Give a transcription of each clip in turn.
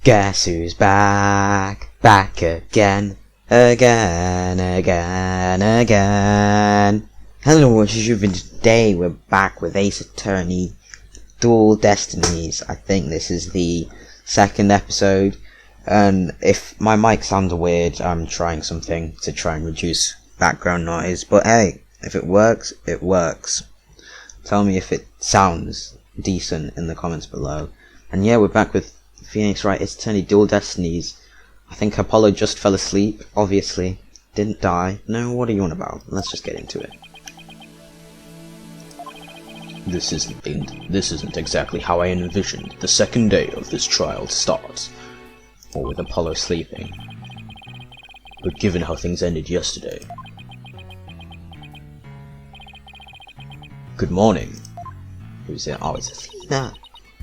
Guess who's back? Back again. Again. Hello, what is you doing today? We're back with Ace Attorney Dual Destinies. I think this is the second episode. And if my mic sounds weird, I'm trying something to try and reduce background noise. But hey, if it works, it works. Tell me if it sounds decent in the comments below. And yeah, we're back with Phoenix Wright Ace Attorney Dual Destinies. I think Apollo just fell asleep, obviously. Didn't die. No, what are you on about? Let's just get into it. This isn't exactly how I envisioned the second day of this trial to start, or with Apollo sleeping. But given how things ended yesterday... Good morning. Who's it? Oh, it's Athena.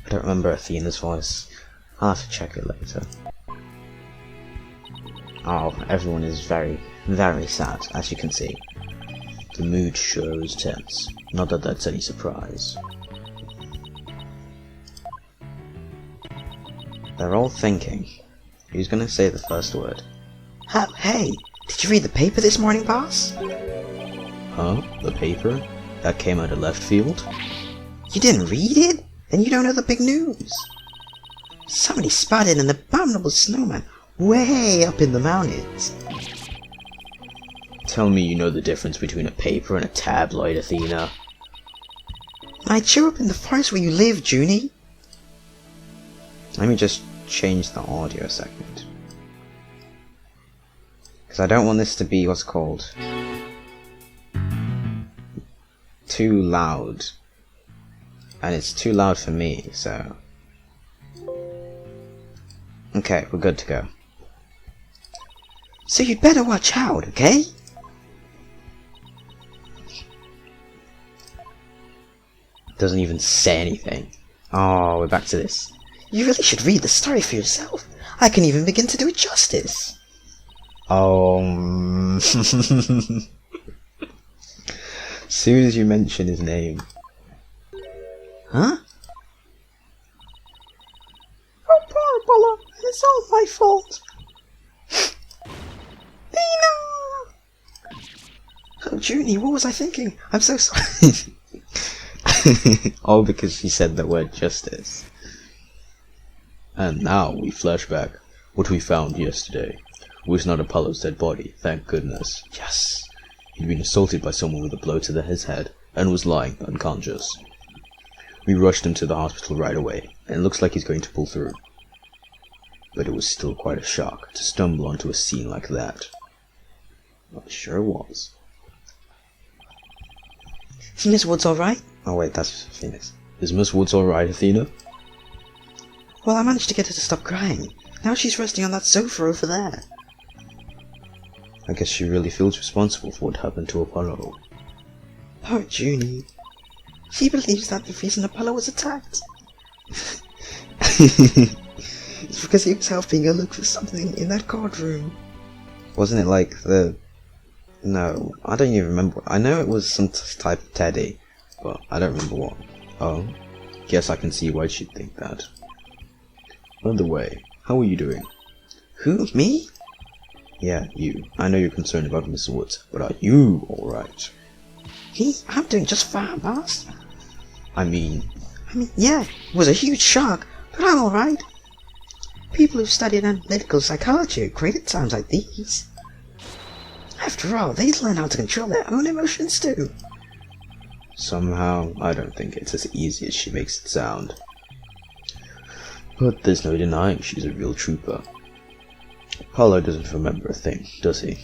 I don't remember Athena's voice. I'll have to check it later. Oh, everyone is very, very sad, as you can see. The mood sure is tense. Not that that's any surprise. They're all thinking. Who's gonna say the first word? Oh, hey! Did you read the paper this morning, boss? Huh? The paper? That came out of left field? You didn't read it? Then you don't know the big news. Somebody spotted an abominable snowman way up in the mountains. Tell me you know the difference between a paper and a tabloid, Athena. Might show up in the forest where you live, Junie. Let me just change the audio a second. Because I don't want this to be what's called too loud. And it's too loud for me, so... Okay, we're good to go. So you'd better watch out, okay? Doesn't even say anything. Oh, we're back to this. You really should read the story for yourself. I can even begin to do it justice. Soon as you mention his name. Huh? Oh, poor Apollo. It's all my fault. Oh, Junie, what was I thinking? I'm so sorry. Oh, because she said the word justice. And now we flash back. What we found yesterday was not Apollo's dead body, thank goodness. Yes. He'd been assaulted by someone with a blow to his head and was lying unconscious. We rushed him to the hospital right away, and it looks like he's going to pull through. But it was still quite a shock to stumble onto a scene like that. Well, it sure was. Is Miss Woods alright? Oh wait, that's Phoenix. Is Miss Woods alright, Athena? Well, I managed to get her to stop crying. Now she's resting on that sofa over there. I guess she really feels responsible for what happened to Apollo. Poor Junie. She believes that the reason Apollo was attacked. It's because he was helping her look for something in that courtroom. Wasn't it like the... No, I don't even remember. I know it was some type of teddy, but I don't remember what. Oh, guess I can see why she'd think that. By the way, how are you doing? Who, me? Yeah, you. I know you're concerned about Miss Woods, but are you alright? I'm doing just fine, boss. I mean, yeah, it was a huge shock, but I'm alright. People who've studied analytical psychology are great at times like these. After all, they learn how to control their own emotions too. Somehow, I don't think it's as easy as she makes it sound. But there's no denying she's a real trooper. Apollo doesn't remember a thing, does he?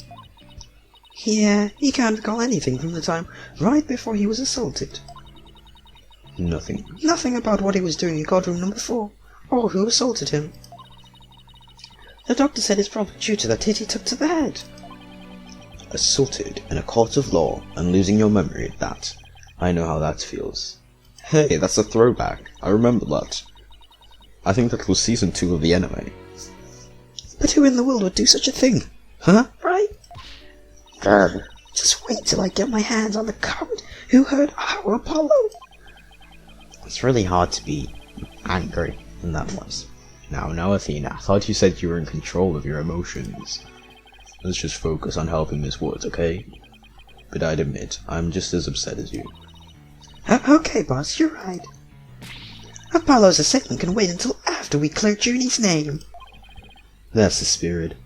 Yeah, he can't recall anything from the time right before he was assaulted. Nothing. Nothing about what he was doing in courtroom number 4, or who assaulted him. The doctor said it's probably due to that hit he took to the head. Assaulted in a court of law and losing your memory at that. I know how that feels. Hey, that's a throwback. I remember that. I think that was season 2 of the anime. But who in the world would do such a thing? Huh? Right? Grr. Just wait till I get my hands on the coward who hurt our Apollo. It's really hard to be angry in that voice. Now, Athena, I thought you said you were in control of your emotions. Let's just focus on helping Miss Woods, okay? But I'd admit, I'm just as upset as you. Okay, boss, you're right. Apollo's assailant can wait until after we clear Junie's name. That's the spirit.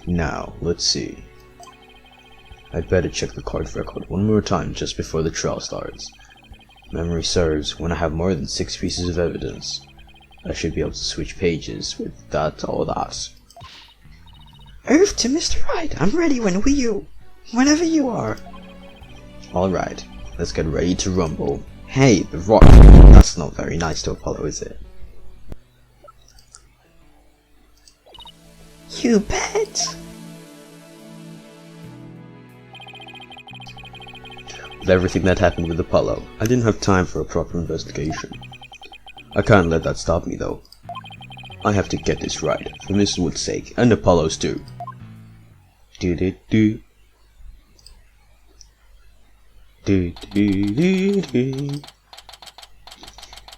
Now, let's see. I'd better check the court record one more time just before the trial starts. Memory serves, when I have more than 6 pieces of evidence, I should be able to switch pages with that or that. Over to Mr. Right. I'm ready whenever you are. Alright, let's get ready to rumble. Hey, the rock. That's not very nice to Apollo, is it? You bet. With everything that happened with Apollo, I didn't have time for a proper investigation. I can't let that stop me, though. I have to get this right, for Miss Wood's sake, and Apollo's too. Do-do-do. Do-do-do-do.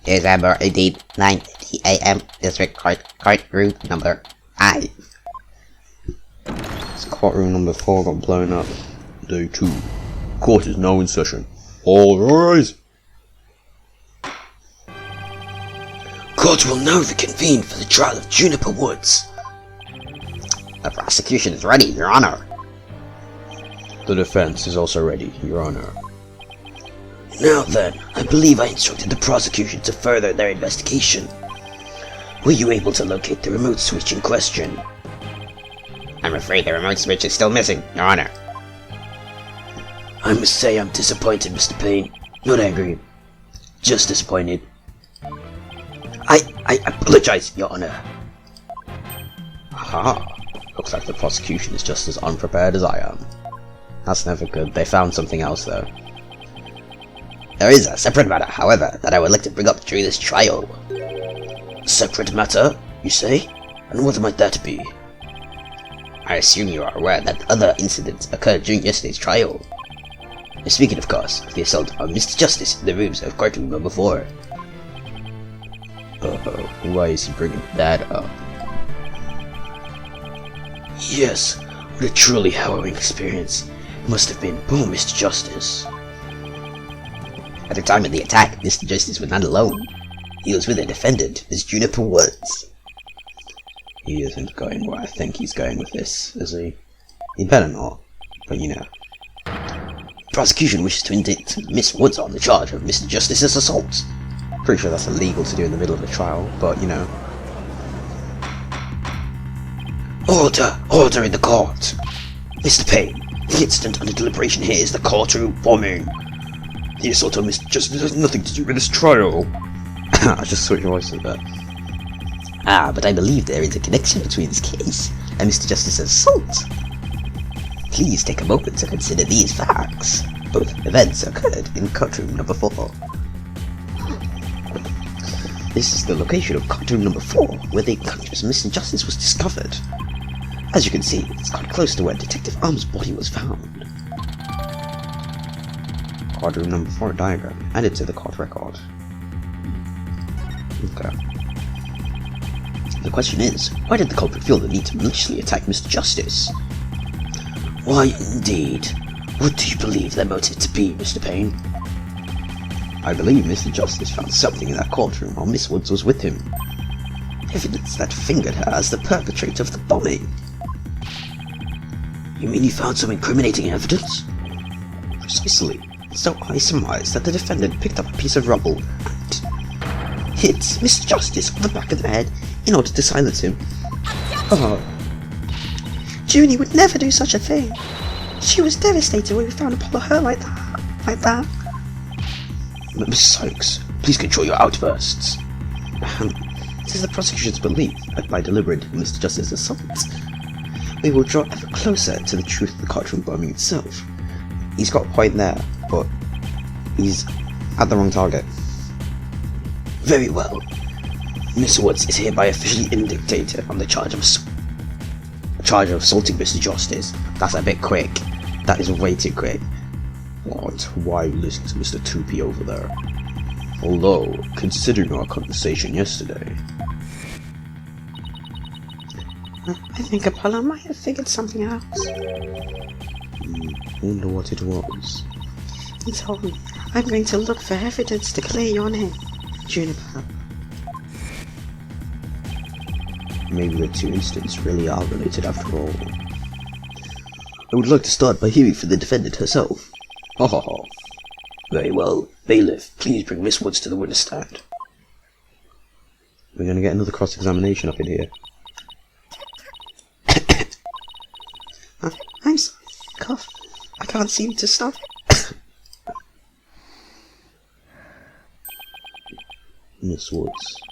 December 18, 9:30 a.m. District Courtroom number 5. This courtroom number 4 got blown up. Day 2. Court is now in session. All rise! Court will now reconvene for the trial of Juniper Woods. The prosecution is ready, Your Honor. The defense is also ready, Your Honor. Now then, I believe I instructed the prosecution to further their investigation. Were you able to locate the remote switch in question? I'm afraid the remote switch is still missing, Your Honor. I must say I'm disappointed, Mr. Payne. Not angry. Just disappointed. I apologize, Your Honor. Aha! Looks like the prosecution is just as unprepared as I am. That's never good. They found something else, though. There is a separate matter, however, that I would like to bring up during this trial. Separate matter, you say? And what might that be? I assume you are aware that other incidents occurred during yesterday's trial. Speaking, of course, of the assault on Mr. Justice in the rooms of courtroom number 4. Why is he bringing that up? Yes, what a truly harrowing experience it must have been for Mr. Justice. At the time of the attack, Mr. Justice was not alone. He was with a defendant, Miss Juniper Woods. He isn't going where I think he's going with this, is he? He better not, but you know. Prosecution wishes to indict Miss Woods on the charge of Mr. Justice's assault. Pretty sure that's illegal to do in the middle of a trial, but you know. Order in the court. Mr. Payne, the incident under deliberation here is the courtroom bombing. The assault on Mr. Justice has nothing to do with this trial. I just switched voices there. But I believe there is a connection between this case and Mr. Justice's assault. Please take a moment to consider these facts. Both events occurred in courtroom number 4. This is the location of courtroom number 4, where the unconscious Mr. Justice was discovered. As you can see, it's quite close to where Detective Arm's body was found. Courtroom number 4 diagram added to the court record. Okay. The question is, why did the culprit feel the need to maliciously attack Mr. Justice? Why indeed? What do you believe their motive to be, Mr. Payne? I believe Mr. Justice found something in that courtroom while Miss Woods was with him. Evidence that fingered her as the perpetrator of the bombing. You mean you found some incriminating evidence? Precisely. So I surmise that the defendant picked up a piece of rubble and hit Mr. Justice on the back of the head in order to silence him. Oh. Junie would never do such a thing. She was devastated when we found Apollo hurt like that. Miss Sykes, please control your outbursts. It is the prosecution's belief that by deliberating Mr. Justice's assault, we will draw ever closer to the truth of the courtroom bombing itself. He's got a point there, but he's at the wrong target. Very well. Miss Woods is hereby officially indicted on the charge of assaulting Mr. Justice. That's a bit quick. That is way too quick. What? Why listen to Mr. 2P over there? Although, considering our conversation yesterday... I think Apollo might have figured something out. Wonder what it was. He told me, I'm going to look for evidence to clear your name, Juniper. Maybe the two incidents really are related after all. I would like to start by hearing from the defendant herself. Ha ha ha. Very well. Bailiff, please bring Miss Woods to the witness stand. We're going to get another cross-examination up in here. I'm sorry. Cough. I can't seem to stop. Miss Woods.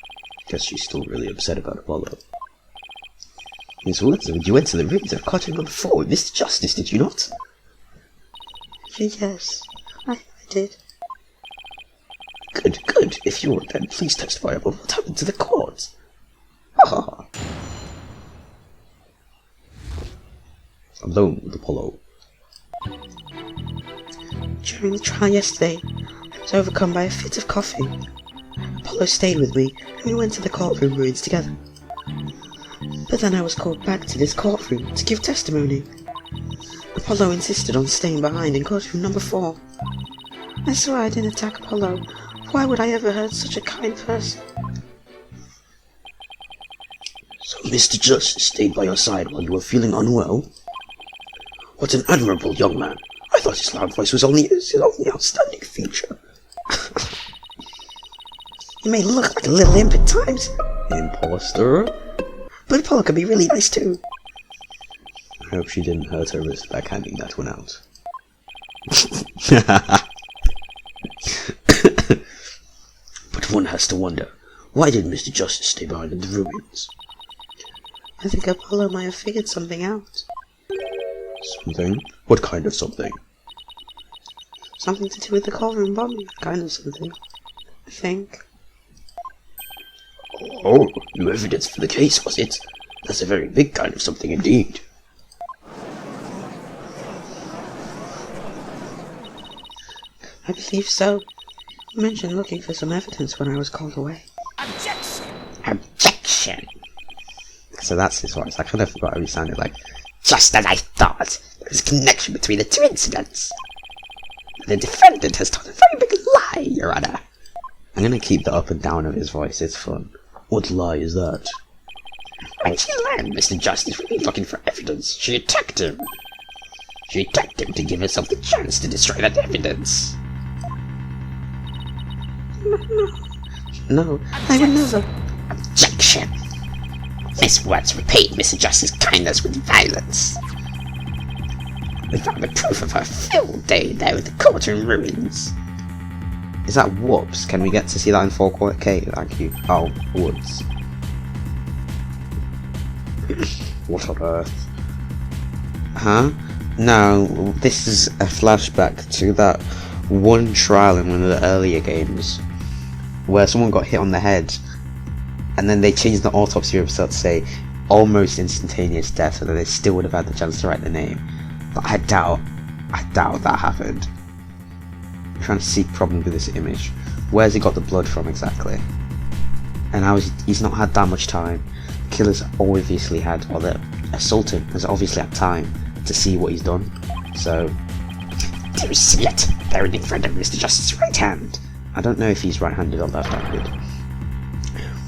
Guess she's still really upset about Apollo. Miss Woods, you went to the rooms of cotton number 4 with Mr. Justice, did you not? Yes, I did. Good, good. If you would, then please testify about what happened to the court. Ah. Alone with Apollo. During the trial yesterday, I was overcome by a fit of coughing. Apollo stayed with me, and we went to the courtroom ruins together. But then I was called back to this courtroom to give testimony. Apollo insisted on staying behind in courtroom number 4. I swear I didn't attack Apollo. Why would I ever hurt such a kind person? So Mr. Justice stayed by your side while you were feeling unwell? What an admirable young man. I thought his loud voice was only his only outstanding feature. He may look like a little imp at times. Imposter? But Apollo could be really nice too. I hope she didn't hurt her wrist back handing that one out. But one has to wonder, why did Mr. Justice stay behind in the ruins? I think Apollo might have figured something out. Something? What kind of something? Something to do with the courtroom bombing, kind of something. I think. Oh, new evidence for the case, was it? That's a very big kind of something indeed. I believe so. You mentioned looking for some evidence when I was called away. Objection! Objection! So that's his voice. I kind of forgot how he sounded like. Just as I thought, there's a connection between the two incidents. The defendant has told a very big lie, Your Honor. I'm gonna keep the up and down of his voice, it's fun. What lie is that? When she learned Mr. Justice would be looking for evidence, she attacked him. She attacked him to give herself the chance to destroy that evidence. No, I would never. Objection! Miss Woods repaid Mr. Justice's kindness with violence. We found the proof of her field day there with the courtroom ruins. Is that whoops? Can we get to see that in 4K? Thank you. Oh, Woods. What on earth? Huh? No, this is a flashback to that one trial in one of the earlier games where someone got hit on the head and then they changed the autopsy report to say almost instantaneous death, so that they still would have had the chance to write the name. But I doubt that happened. I'm trying to see problem with this image. Where's he got the blood from exactly? And how is he's not had that much time. The killer's obviously had, or the assaultant has obviously had time to see what he's done. So, do you see it? Buried in front of Mr. Justice's right hand. I don't know if he's right-handed or left-handed.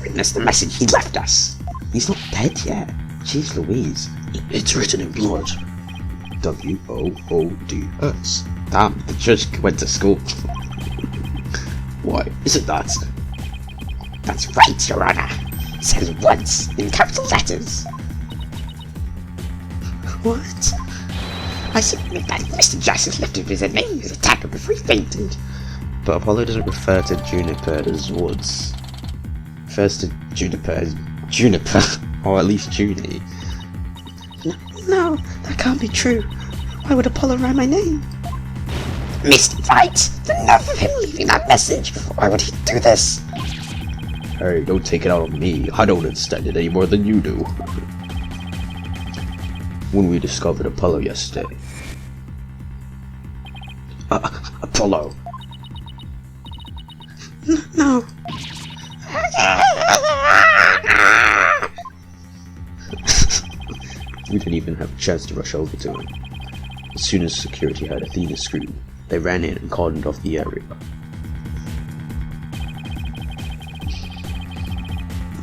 Witness the message he left us. He's not dead yet. Jeez Louise. It's written in blood. W-O-O-D-S. Damn, the judge went to school. Why, is it that? That's right, Your Honor. It says once in capital letters. What? I submit that Mr. Justice lifted his name in his attacker before he fainted. But Apollo doesn't refer to Juniper as Woods. Refers to Juniper as Juniper, or at least Junie. No, that can't be true. Why would Apollo write my name? Mr. Right, the nerve of him leaving that message. Why would he do this? Hey, don't take it out on me. I don't understand it any more than you do. When we discovered Apollo yesterday. Apollo. No. We didn't even have a chance to rush over to him. As soon as security heard Athena's scream, they ran in and cordoned off the area.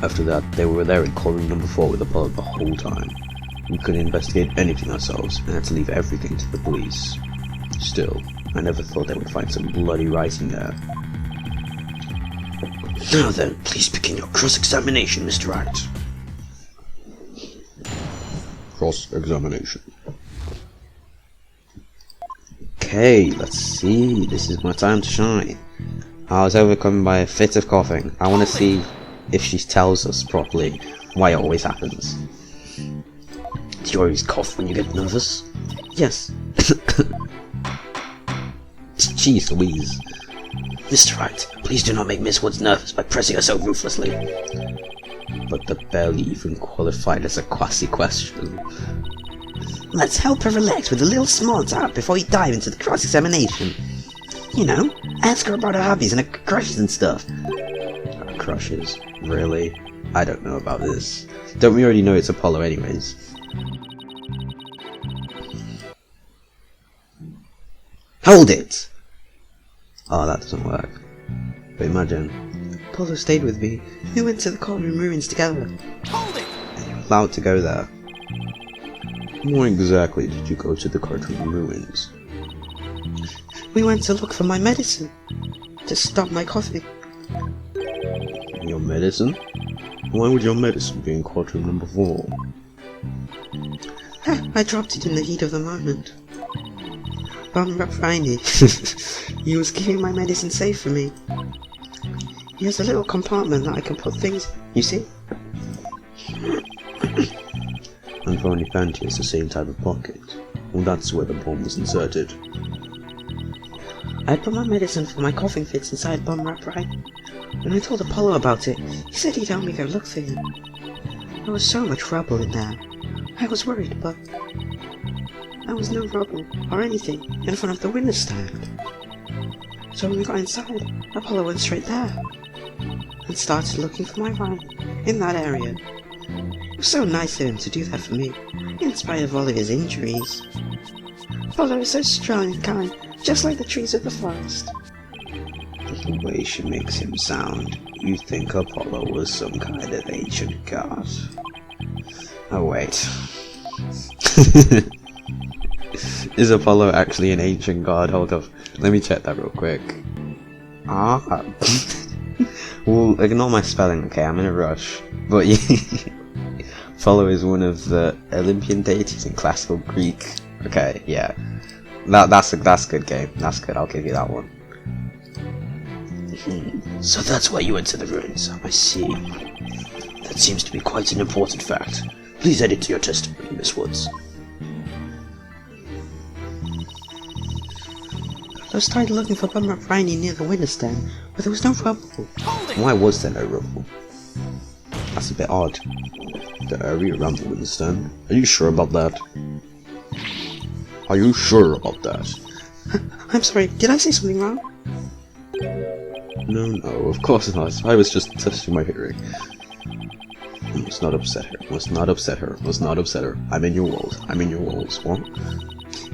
After that, they were there in courtroom number 4 with Apollo the whole time. We couldn't investigate anything ourselves and had to leave everything to the police. Still, I never thought they would find some bloody writing there. Now then, please begin your cross-examination, Mr. Wright. Cross-examination. Okay, let's see. This is my time to shine. I was overcome by a fit of coughing. I want to see if she tells us properly why it always happens. Do you always cough when you get nervous? Yes. Jeez Louise. Mr. Wright, please do not make Miss Woods nervous by pressing her so ruthlessly. But that barely even qualified as a quasi question. Let's help her relax with a little small talk before we dive into the cross-examination. You know, ask her about her hobbies and her crushes and stuff. Her crushes? Really? I don't know about this. Don't we already know it's Apollo anyways? Hold it! Oh, that doesn't work. But imagine. Apollo stayed with me. We went to the courtroom ruins together. Hold it! You're allowed to go there. Why exactly did you go to the courtroom ruins? We went to look for my medicine. To stop my coughing. Your medicine? Why would your medicine be in courtroom number 4? I dropped it in the heat of the moment. Bum Raffini. He was keeping my medicine safe for me. He has a little compartment that I can put things in, you see? And for only Fanti it's the same type of pocket. Well, that's where the bomb was inserted. I put my medicine for my coughing fits inside Bum Rap Right. When I told Apollo about it, he said he'd help me go look for him. There was so much rubble in there. I was worried, but there was no rubble or anything in front of the witness stand. So when we got inside, Apollo went straight there and started looking for my rhyme in that area. It was so nice of him to do that for me, in spite of all of his injuries. Apollo is so strong and kind, just like the trees of the forest. The way she makes him sound, you think Apollo was some kind of ancient god. Oh wait. Is Apollo actually an ancient god? Hold up, let me check that real quick. Ah. Well, ignore my spelling, okay, I'm in a rush. But Apollo is one of the Olympian deities in classical Greek. Okay, yeah. That's a good game. That's good, I'll give you that one. So that's why you went to the ruins. I see. That seems to be quite an important fact. Please add it to your testimony, Miss Woods. I started looking for Bum Rap Riney near the witness stand, but there was no rubble. Why was there no rubble? That's a bit odd. The area around the witness stand? Are you sure about that? Are you sure about that? I'm sorry, did I say something wrong? No, of course not. I was just testing my hearing. You must not upset her. Must not upset her. Must not upset her. I'm in your walls. I'm in your walls. What?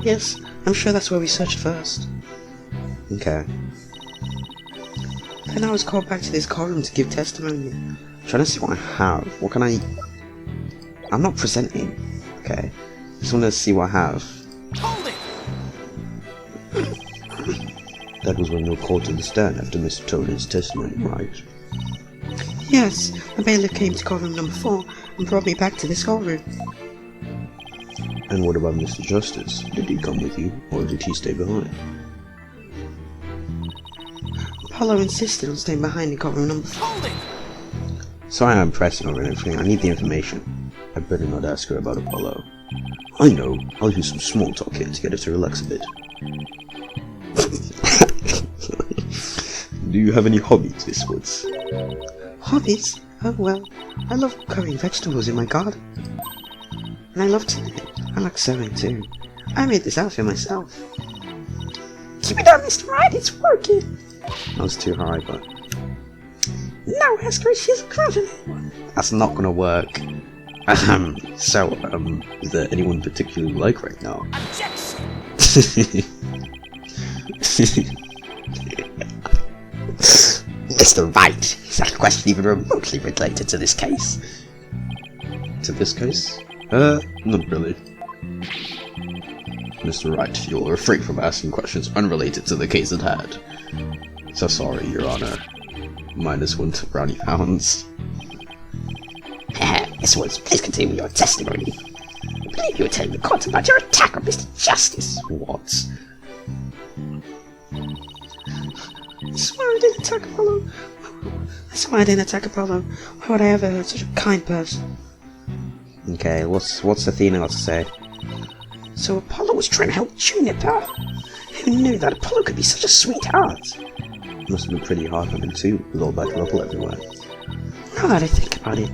Yes, I'm sure that's where we searched first. Okay. Then I was called back to this courtroom to give testimony. I'm trying to see what I have. What can I... I'm not presenting. Okay. Just want to see what I have. That was when you were called to the stand after Mr. Toenails' testimony, right? Yes, the bailiff came to courtroom number 4 and brought me back to this courtroom. And what about Mr. Justice? Did he come with you, or did he stay behind? Apollo insisted on staying behind in courtroom number 4. Sorry I'm pressing over everything, I need the information. I better not ask her about Apollo. I know, I'll use some small talk here to get her to relax a bit. Do you have any hobbies, Miss Woods? Hobbies? Oh well, I love growing vegetables in my garden. And I love to knit. I like sewing too. I made this outfit myself. Keep it up, Mr. Wright, it's working! That was too high, but... Now ask her if she's a criminal. That's not gonna work. So, is there anyone particularly you like right now? Mr. Wright, is that question even remotely related to this case? To this case? Not really. Mr. Wright, you'll refrain from asking questions unrelated to the case at hand. So sorry, Your Honor. -1 to brownie pounds. Miss Woods, please continue your testimony. I believe you were telling the court about your attack on Mr. Justice. What? I swear I didn't attack Apollo. I swear I didn't attack Apollo. Why would I ever hurt such a kind person? Okay, what's Athena got to say? So Apollo was trying to help Juniper. Who knew that Apollo could be such a sweetheart? Must have been pretty hard for him too, with all that rubble everywhere. Now that I think about it,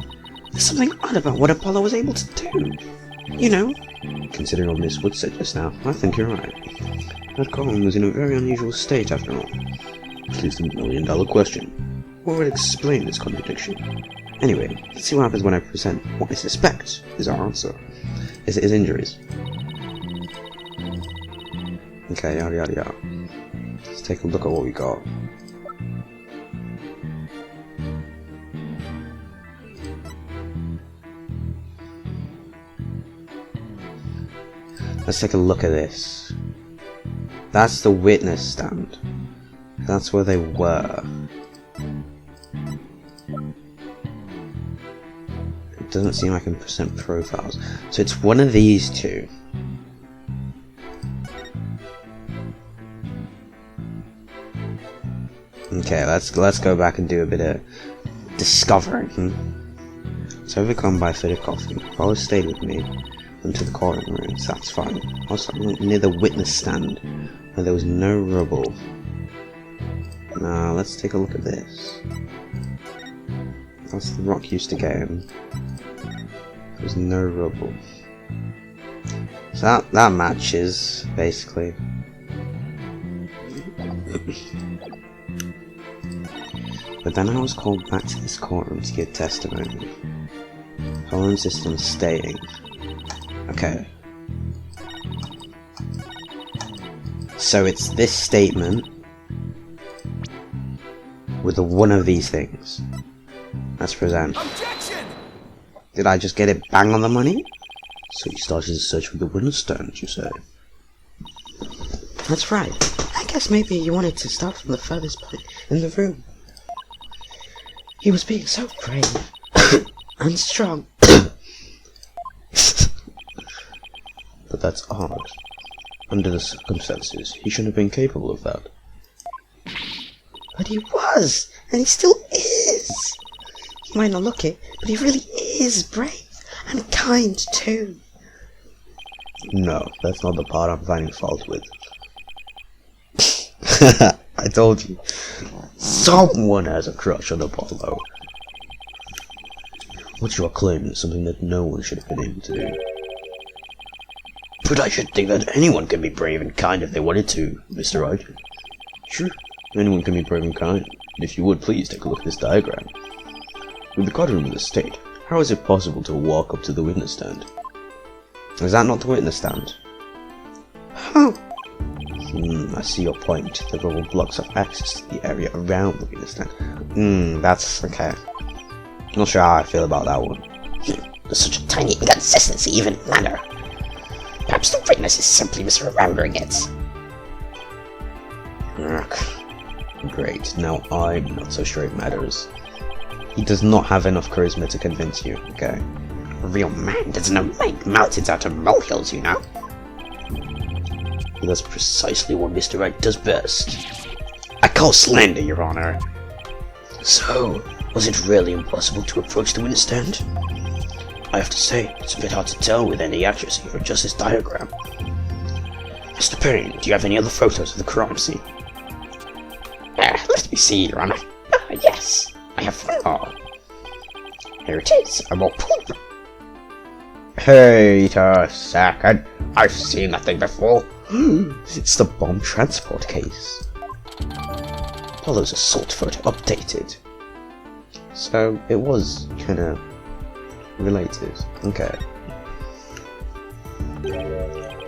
there's something odd about what Apollo was able to do. You know? Considering what Miss Wood said just now, I think you're right. That column was in a very unusual state after all. At least $1 million question. What would explain this contradiction? Anyway, let's see what happens when I present what I suspect is our answer. Is it his injuries? Okay, yada yada yada. Let's take a look at what we got. Let's take a look at this. That's the witness stand. That's where they were. It doesn't seem like I can present profiles. So it's one of these two. Okay, let's go back and do a bit of discovering. So overcome by a fit of coffee, Apollo stayed with me into the courtroom room, so that's fine. I was near the witness stand where there was no rubble. Now let's take a look at this. That's the rock used to get him. There's no rubble. So that matches, basically. But then I was called back to this courtroom to give testimony. Apollo insisted on staying. Okay. So it's this statement with one of these things. Let's present. Objection! Did I just get it bang on the money? So you started a search for the witness stand, you say? That's right. I guess maybe you wanted to start from the furthest point in the room. He was being so brave and strong. But that's odd. Under the circumstances, he shouldn't have been capable of that. But he was, and he still is. He might not look it, but he really is brave and kind too. No, that's not the part I'm finding fault with. I told you. Someone has a crush on Apollo. What you are claiming is something that no one should have been able to do. But I should think that anyone can be brave and kind if they wanted to, Mr. Wright. Sure, anyone can be brave and kind. If you would please take a look at this diagram. With the courtroom in this state, how is it possible to walk up to the witness stand? Is that not the witness stand? Oh, I see your point. The rubble blocks off access to the area around the witness stand. That's okay. Not sure how I feel about that one. There's such a tiny inconsistency even in manner. Perhaps the witness is simply misremembering it. Great, now I'm not so sure it matters. He does not have enough charisma to convince you, okay? A real man doesn't make mountains out of molehills, you know. But that's precisely what Mr. Wright does best. I call slander, Your Honor. So, was it really impossible to approach the witness stand? I have to say, it's a bit hard to tell with any accuracy or just this diagram. Mr. Perrin, do you have any other photos of the crime scene? Let me see, Your Honor. Yes, I have one more. Here it is, a more pull. Wait a second. I've seen that thing before. It's the bomb transport case. Apollo's assault photo updated. So it was kinda Related. Okay.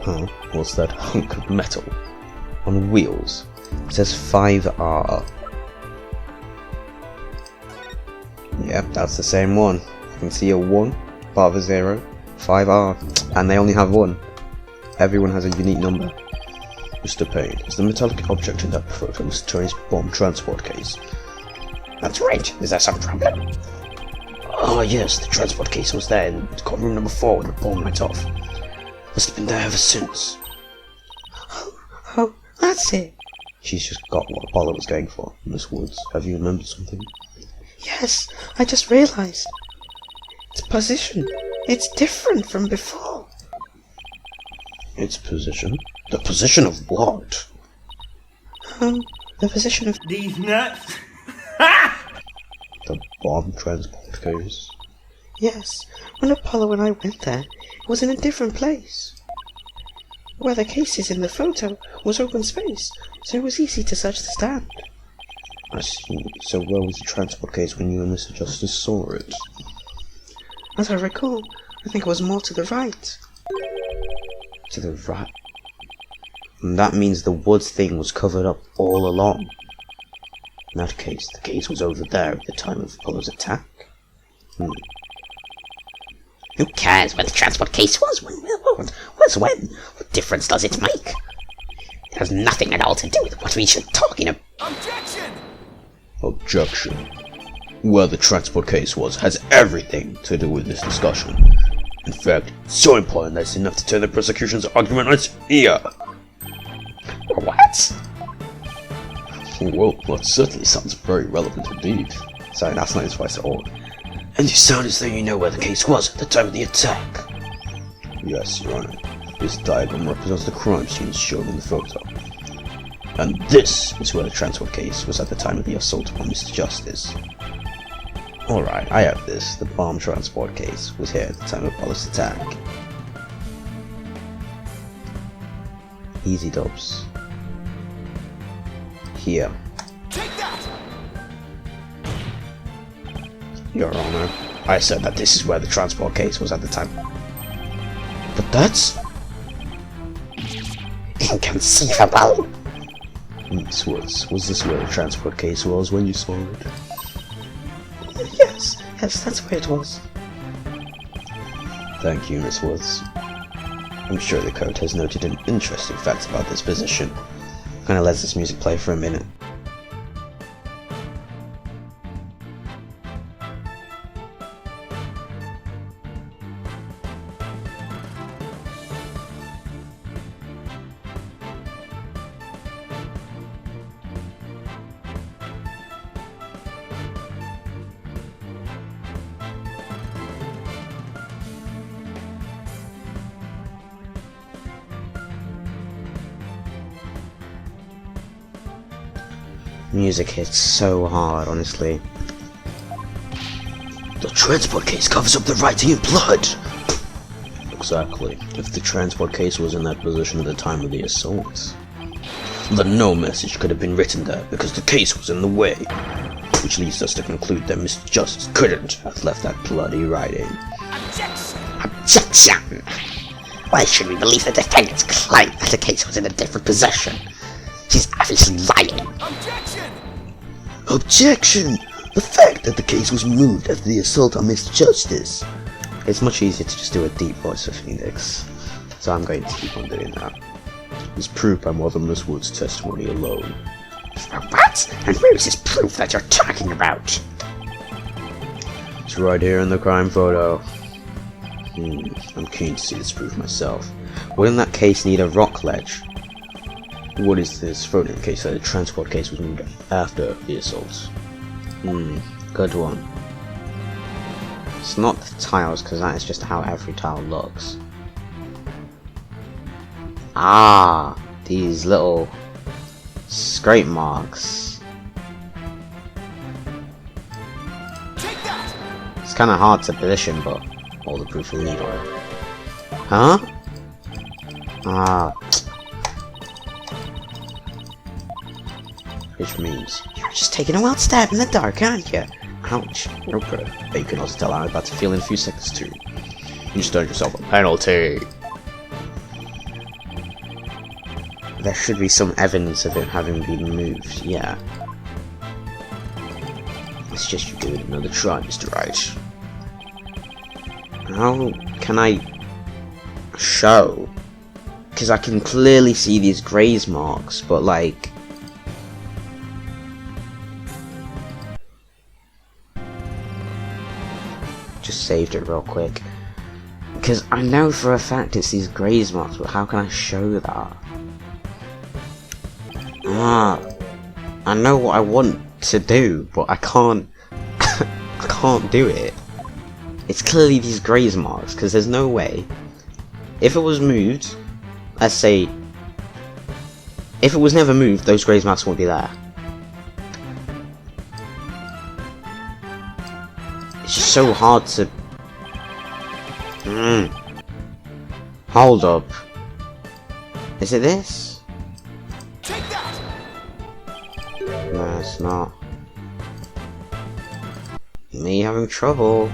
Huh? What's that hunk of metal? On wheels. It says 5R. Yep, that's the same one. You can see a 1, part of a 0, 5R, and they only have 1. Everyone has a unique number. Mr. Payne, is the metallic object in that photo Mr. Tony's bomb transport case? That's right. Is there some problem? Oh yes, the transport case was there in room number 4 when the bomb went off. Must have been there ever since. Oh, that's it. She's just got what Apollo was going for. Miss Woods, have you remembered something? Yes, I just realised. Its position. It's different from before. Its position? The position of what? The position of... These nuts? The bomb transport case? Yes, when Apollo and I went there, it was in a different place. Where the case is in the photo was open space, so it was easy to search the stand. I see. So where was the transport case when you and Mr. Justice saw it? As I recall, I think it was more to the right. To the right? And that means the Woods thing was covered up all along. In that case, the case was over there at the time of Apollo's attack. Who cares where the transport case was? Was when? What difference does it make? It has nothing at all to do with what we should be talking about. Objection. Where the transport case was has everything to do with this discussion. In fact, it's so important that it's enough to turn the prosecution's argument on its ear. What? Well, that certainly sounds very relevant indeed. Sorry, that's not his voice at all. And you sound as though you know where the case was at the time of the attack. Yes, Your Honor. This diagram represents the crime scenes shown in the photo. And this is where the transport case was at the time of the assault on Mr. Justice. Alright, I have this. The bomb transport case was here at the time of Apollo's attack. Easy dubs. Here. Your Honor, I said that this is where the transport case was at the time. But that's... Inconceivable. Miss Woods, was this where the transport case was when you saw it? Yes, that's where it was. Thank you, Miss Woods. I'm sure the court has noted an interesting fact about this position. I'm gonna let this music play for a minute. Music hits so hard, honestly. The transport case covers up the writing in blood! Exactly. If the transport case was in that position at the time of the assault, then no message could have been written there because the case was in the way. Which leads us to conclude that Mr. Justice couldn't have left that bloody writing. Objection! Why should we believe the defendant's claim that the case was in a different position? She's obviously lying. Objection! The fact that the case was moved after the assault on Mr. Justice. It's much easier to just do a deep voice for Phoenix, so I'm going to keep on doing that. It's proved by more than Miss Wood's testimony alone. What? And where is this proof that you're talking about? It's right here in the crime photo. I'm keen to see this proof myself. Wouldn't that case need a rock ledge? What is this photo case that the transport case was moved after the assault? Good one. It's not the tiles, because that is just how every tile looks. Ah, these little scrape marks. It's kind of hard to position, but all the proof will need are. Huh? Ah. Which means You're just taking a wild stab in the dark, aren't you? Ouch. Okay, but you can also tell I'm about to feel in a few seconds too. You just earned yourself a penalty. There should be some evidence of it having been moved, yeah. I suggest you give it another try, Mr. Wright. How can I show? Because I can clearly see these graze marks, but like... Just saved it real quick. Because I know for a fact it's these graze marks, but how can I show that? I know what I want to do, but I can't... I can't do it. It's clearly these graze marks, because there's no way. If it was moved, let's say... If it was never moved, those graze marks won't be there. It's just so hard to... Hold up. Is it this? Take that! No, it's not. Me having trouble.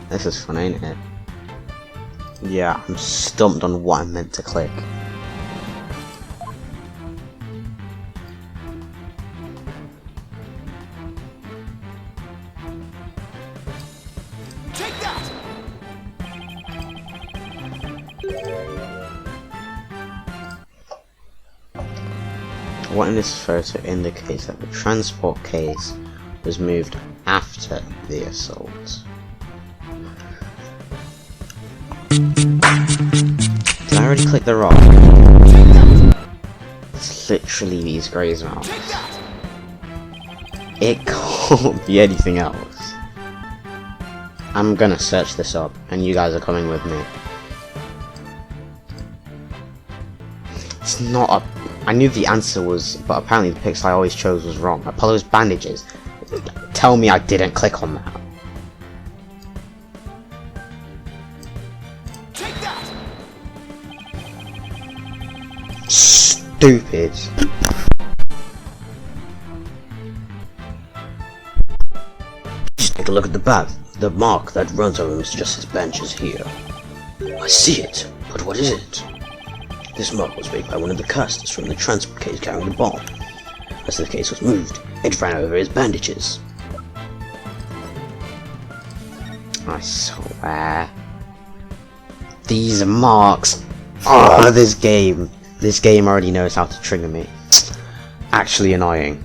This is fun, ain't it? Yeah, I'm stumped on what I meant to click. Take that! What in this photo indicates that the transport case was moved after the assault. Did I already click the rock? It's literally these graze marks. It can't be anything else. I'm gonna search this up, and you guys are coming with me. It's not a... I knew the answer was, but apparently the pixel I always chose was wrong. Apollo's bandages. Tell me I didn't click on that. Take that! Stupid. Just take a look at the path. The mark that runs over Mr. Justice's bench is here. I see it, but what is it? This mark was made by one of the casters from the transport case carrying the bomb. As the case was moved, it ran over his bandages. I swear. These marks. Oh, this game. This game already knows how to trigger me. Actually annoying.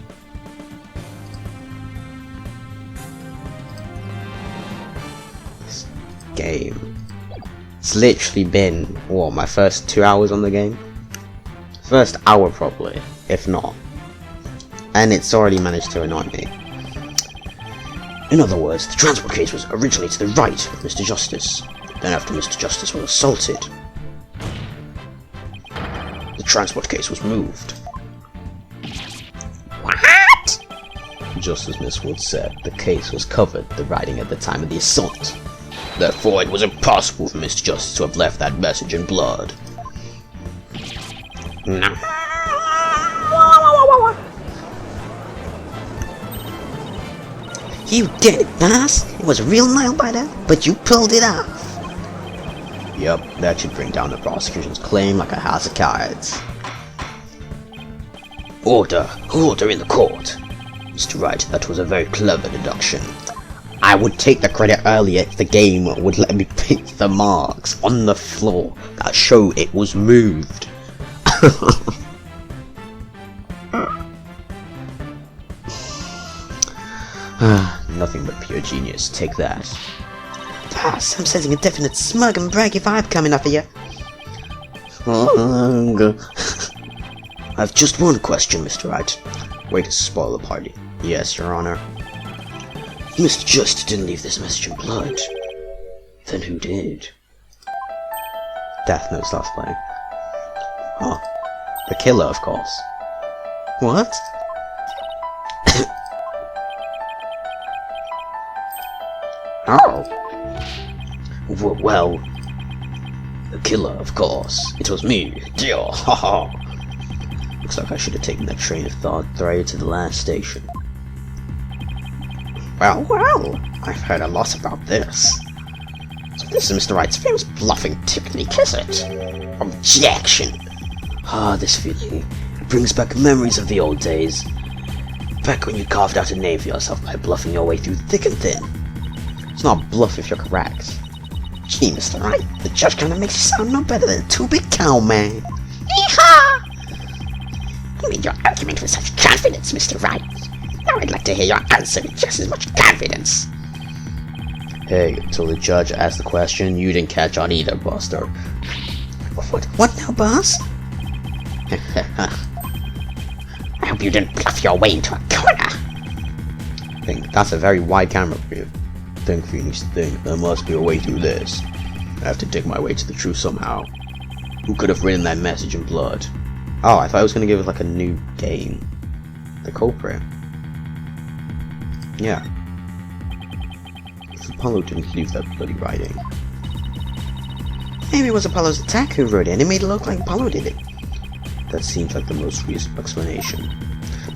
This game. It's literally been, what, my first 2 hours on the game? First hour probably, if not. And it's already managed to annoy me. In other words, the transport case was originally to the right of Mr. Justice. Then after Mr. Justice was assaulted, the transport case was moved. What? Just as Miss Wood said, the case was covered the writing at the time of the assault. Therefore, it was impossible for Mr. Justice to have left that message in blood. No. You did it, boss. It was a real nail biter, but you pulled it off. Yup, that should bring down the prosecution's claim like a house of cards. Order! Order in the court! Mr. Wright, that was a very clever deduction. I would take the credit earlier if the game would let me pick the marks on the floor that show it was moved. Nothing but pure genius, take that. Boss, I'm sensing a definite smug and braggy vibe coming off of you. I've just one question, Mr. Wright. Way to spoil the party. Yes, Your Honor. Mr. Justice didn't leave this message in blood. Then who did? Death Note starts playing. Oh, the killer, of course. What? Oh. Well, the killer, of course. It was me. Dear, haha. Looks like I should have taken that train of thought right to the last station. Well, well, I've heard a lot about this. So this is Mr. Wright's famous bluffing technique, is it? Objection! Ah, this feeling. It brings back memories of the old days. Back when you carved out a name for yourself by bluffing your way through thick and thin. It's not a bluff if you're correct. Gee, Mr. Wright, The judge kind of makes you sound no better than a two-bit cow, man. yeehaw! You made your argument with such confidence, Mr. Wright. Now I'd like to hear your answer with just as much confidence. Hey, until the judge asked the question, you didn't catch on either, Buster. What now, boss? I hope you didn't bluff your way into a corner. I think that's a very wide camera view. Think, Phoenix, think. There must be a way through this. I have to dig my way to the truth somehow. Who could have written that message in blood? Oh, I thought I was going to give it like a new game. The culprit. Yeah. If Apollo didn't leave that bloody writing. Maybe it was Apollo's attack who wrote it, and it made it look like Apollo did it. That seems like the most reasonable explanation.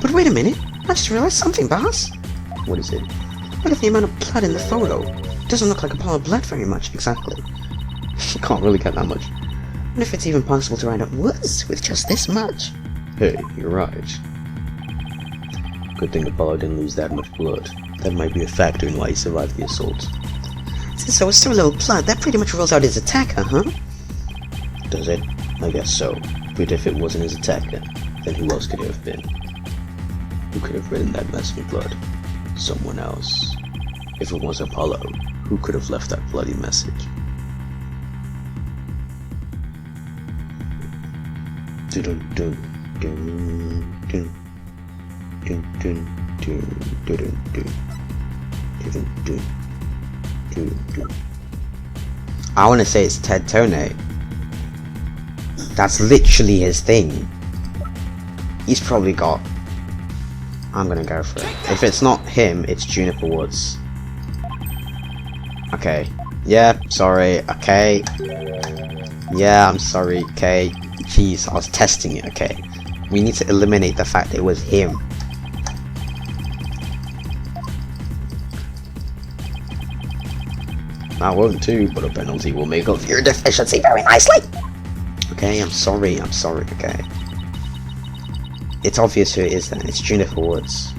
But wait a minute, I just realized something, boss. What is it? What if the amount of blood in the photo doesn't look like Apollo bled very much, exactly? You can't really get that much. What if it's even possible to write a words with just this much? Hey, you're right. Good thing Apollo didn't lose that much blood. That might be a factor in why he survived the assault. So with so little blood, that pretty much rules out his attacker, huh? Does it? I guess so. But if it wasn't his attacker, then who else could it have been? Who could have written that mess with blood? Someone else. If it was Apollo, who could have left that bloody message? I want to say it's Ted Toenails. That's literally his thing. He's probably got... I'm gonna go for it. If it's not him, it's Juniper Woods. Okay. Yeah, sorry. Okay. Yeah, I'm sorry. Okay. Jeez, I was testing it. Okay. We need to eliminate the fact that it was him. I won't too, but a penalty will make up for your Deficiency very nicely. Okay, I'm sorry, okay. It's obvious who it is then, it's Juniper Woods.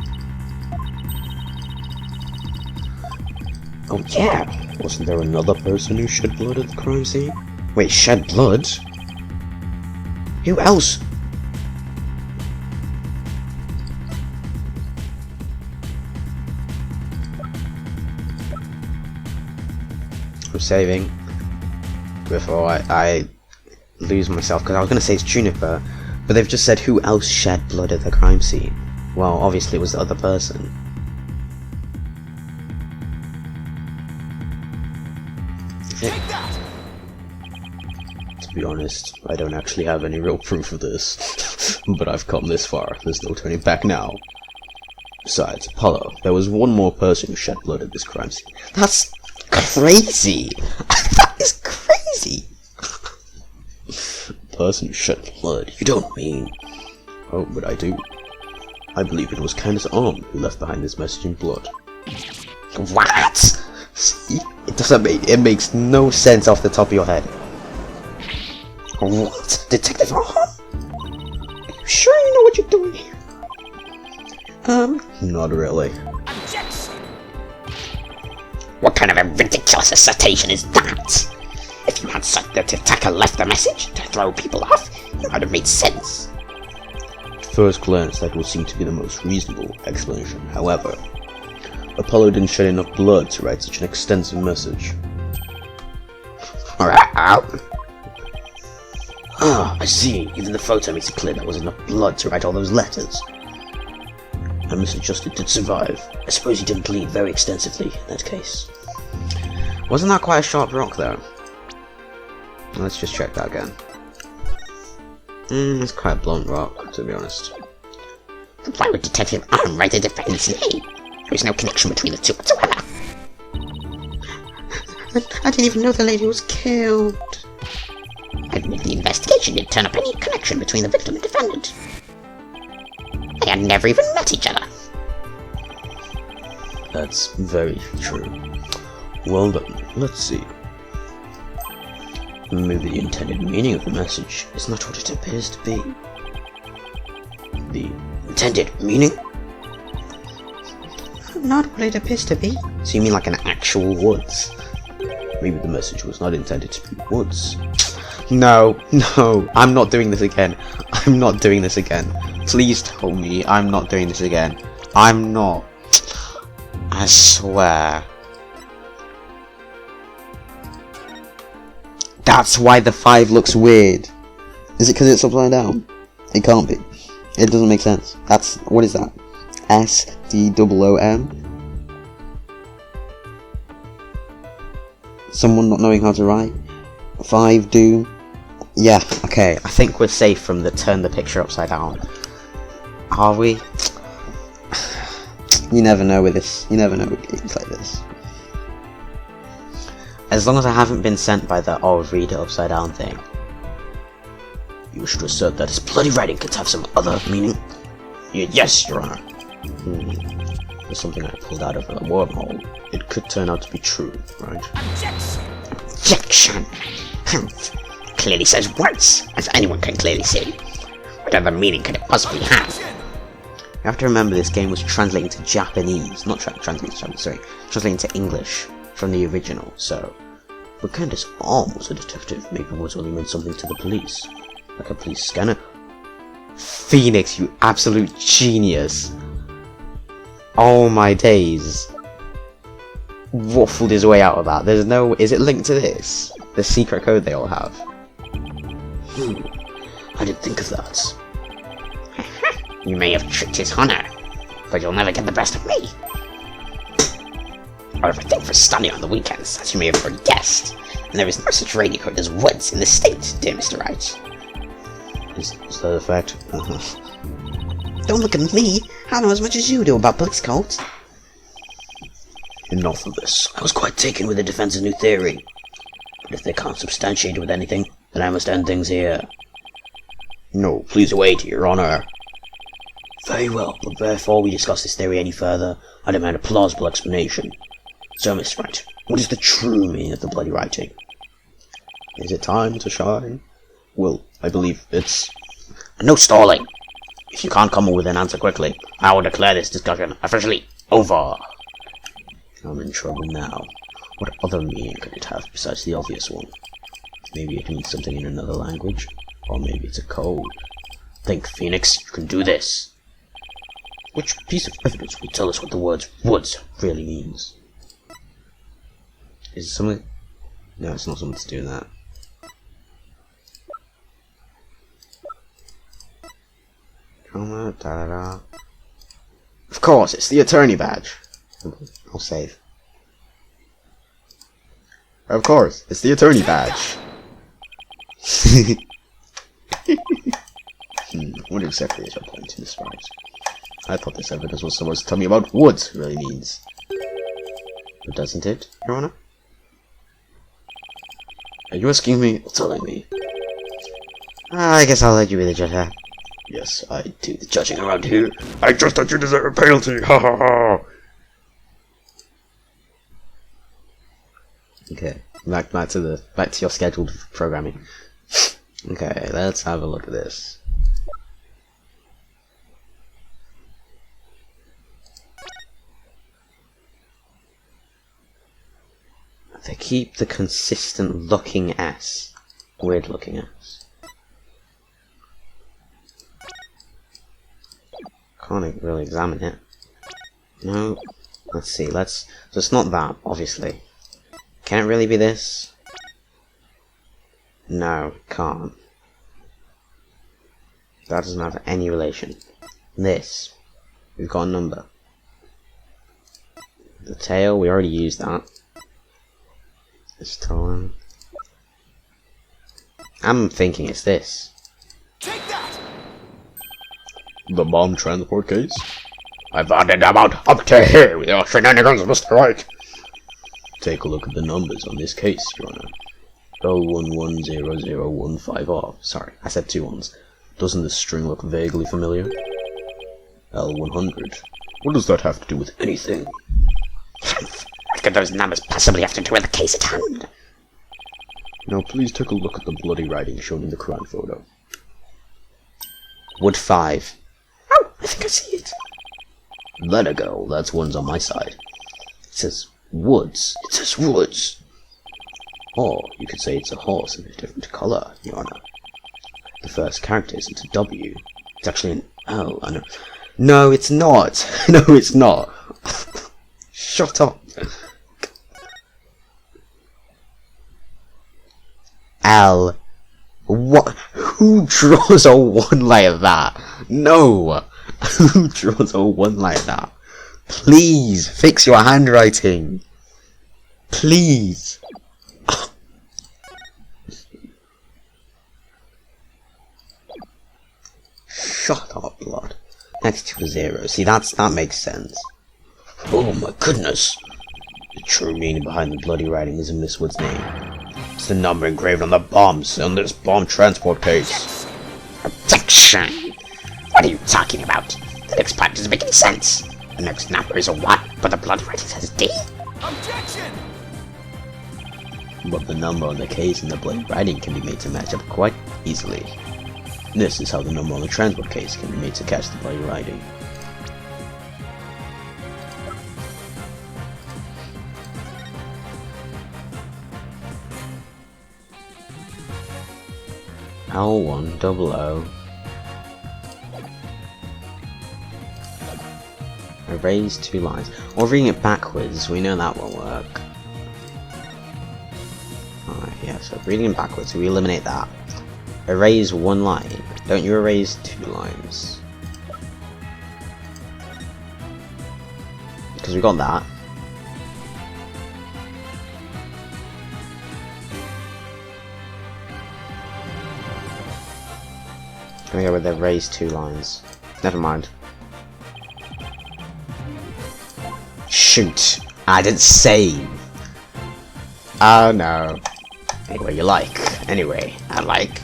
Oh yeah, wasn't there another person who shed blood at the crime scene? Wait, shed blood? Who else? I'm saving before I lose myself, because I was going to say it's Juniper, but they've just said who else shed blood at the crime scene. Well, obviously it was the other person. To be honest, I don't actually have any real proof of this, but I've come this far, there's no turning back now. Besides, Apollo, there was one more person who shed blood at this crime scene. That's crazy! That is crazy! Person who shed blood, you don't mean... Oh, but I do. I believe it was Candace's arm who left behind this message in blood. What? See? It doesn't make... It makes no sense off the top of your head. What? Detective Arm? Are you sure you know what you're doing here? Not really. What kind of a ridiculous assertion is that? If you had said that the attacker left the message to throw people off, it might have made sense. At first glance, that would seem to be the most reasonable explanation. However, Apollo didn't shed enough blood to write such an extensive message. Ah, I see. Even the photo makes it clear there was enough blood to write all those letters. And Mr. Justice did survive. I suppose he didn't bleed very extensively in that case. Wasn't that quite a sharp rock though? Let's just check that again. It's quite a blunt rock, to be honest. Why would Detective Arm write the defendant's name? There is no connection between the two whatsoever. I didn't even know the lady was killed. Admit the investigation didn't turn up any connection between the victim and defendant. They had never even met each other. That's very true. Well then, let's see. Maybe the intended meaning of the message is not what it appears to be. The intended meaning? Not what it appears to be. So you mean like an actual woods? Maybe the message was not intended to be woods. No, I'm not doing this again. I'm not doing this again. Please tell me I'm not doing this again. I'm not. I swear. That's why the 5 looks weird. Is it because it's upside down? It can't be. It doesn't make sense. That's, what is that? SDOOM? Someone not knowing how to write? 5 do? Yeah, okay. I think we're safe from the turn the picture upside down. Are we? You never know with this. You never know with games like this. As long as I haven't been sent by the read it upside down thing. You wish to assert that his bloody writing could have some other meaning? Yes, Your Honor. There's something I pulled out of a wormhole. It could turn out to be true, right? Objection! Clearly says words, as anyone can clearly see. What other meaning could it possibly have? You have to remember this game was translating to Japanese, not translating to Japanese, sorry, translating to English from the original, so... But Candace Arm was a detective. Maybe Woods only meant something to the police. Like a police scanner. Phoenix, you absolute genius! Oh my days. Waffled his way out of that. There's no... Is it linked to this? The secret code they all have? I didn't think of that. You may have tricked his honor, but you'll never get the best of me. I have a thing for study on the weekends, as you may have already guessed, and there is no such radio code as Woods in the state, dear Mr. Wright. Is that a fact? Don't look at me. I know as much as you do about police codes. Enough of this. I was quite taken with the defense's new theory. But if they can't substantiate it with anything, then I must end things here. No, Please wait, Your Honor. Very well, but before we discuss this theory any further, I demand a plausible explanation. So, Mr. Wright, what is the true meaning of the bloody writing? Is it time to shine? Well, I believe it's... No stalling! If you can't come up with an answer quickly, I will declare this discussion officially over. I'm in trouble now. What other meaning could it have besides the obvious one? Maybe it means something in another language, or maybe it's a code. Think, Phoenix, you can do this. Which piece of evidence will tell us what the words Woods really means? Is it something? No, it's not something to do with that. Of course, it's the attorney badge. I'll save. Of course, it's the attorney badge. What exactly is your point to this, right? I thought this evidence was supposed to tell me about Woods really means. But doesn't it, Your Honor? Are you asking me or telling me? I guess I'll let you be the judge, huh? Yes, I do the judging around here. I just thought you deserve a penalty. Ha ha ha. Okay, back to your scheduled programming. Okay, let's have a look at this. They keep the consistent looking S. Weird looking S. Can't really examine it. No. Let's see, so it's not that, obviously. Can it really be this? No, it can't. That doesn't have any relation. This. We've got a number. The tail, we already used that. It's torn. I'm thinking it's this. Take that! The bomb transport case? I've added about up to here with your shenanigans, Mr. Wright. Take a look at the numbers on this case, Your Honor. L110015R. Sorry, I said 2 ones. Doesn't this string look vaguely familiar? L100. What does that have to do with anything? with? What could those numbers possibly have to do with the case at hand? Now please take a look at the bloody writing shown in the crime photo. Wood 5. Oh, I think I see it. Let it go, that's one's on my side. It says woods. It says woods. Or you could say it's a horse in a different colour, Your Honour. The first character isn't a W. It's actually an L. I know. No, it's not. No, it's not. Shut up. L. What? Who draws a 1 like that? No. Who draws a 1 like that? Please, fix your handwriting. Please. Shut up, blood. Next to a 0. See, that makes sense. Oh my goodness! The true meaning behind the bloody writing is in Miss Wood's name. It's the number engraved on the bombs on this bomb transport case. Objection! What are you talking about? The next part doesn't make any sense. The next number is a 1, but the blood writing says D? Objection! But the number on the case and the bloody writing can be made to match up quite easily. This is how the number on the transport case can be made to catch the bloody writing. L100. Erase 2 lines. Or reading it backwards, we know that won't work. Yeah, so reading it backwards, we eliminate that. Erase 1 line. Don't you erase 2 lines? Because we got that. Can we go with erase 2 lines? Never mind. Shoot! I didn't save! Oh no. Anyway, you like. Anyway, I like.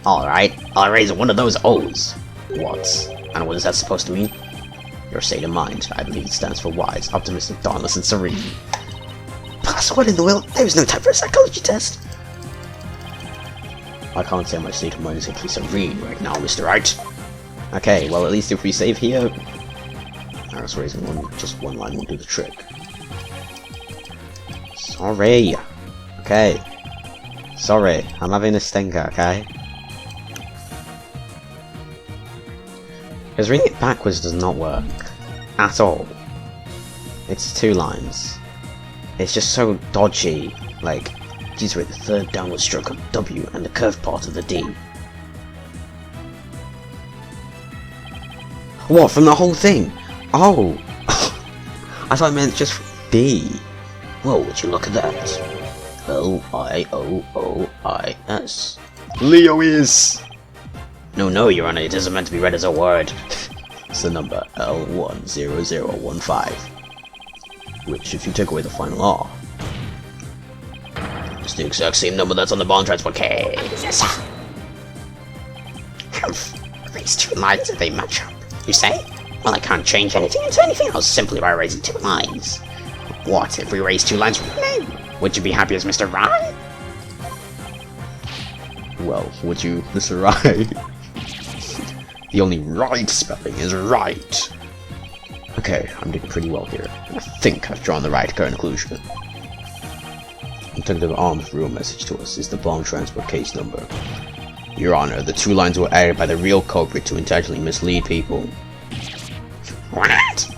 Alright, I'll erase one of those O's. What? And what is that supposed to mean? Your state of mind. I believe it stands for wise, optimistic, dauntless, and serene. Boss, what in the world? There's no time for a psychology test. I can't say my state of mind is simply serene right now, Mr. Wright. Okay, well at least if we save here... That's raising just one line will do the trick. Sorry. Okay. Sorry, I'm having a stinker, okay? Because reading it backwards does not work. At all. It's 2 lines. It's just so dodgy. Like, These were the third downward stroke of W and the curved part of the D. what, from the whole thing? Oh! I thought it meant just D. Well, would you look at that? L-I-O-O-I-S. Leo is... No, Your Honor, it isn't meant to be read as a word. It's the number L10015. Which, if you take away the final R, it's the exact same number that's on the bond transport case. Humph. These 2 lines, they match up, you say? Well, I can't change anything into anything else simply by erasing 2 lines. What if we erase 2 lines from your name? Would you be happy as Mr. Rye? Well, would you, Mr. Right? The only right spelling is right. Okay, I'm doing pretty well here. I think I've drawn the right conclusion. Detective Arm's real message to us is the bomb transport case number. Your Honor, the 2 lines were added by the real culprit to intentionally mislead people. What?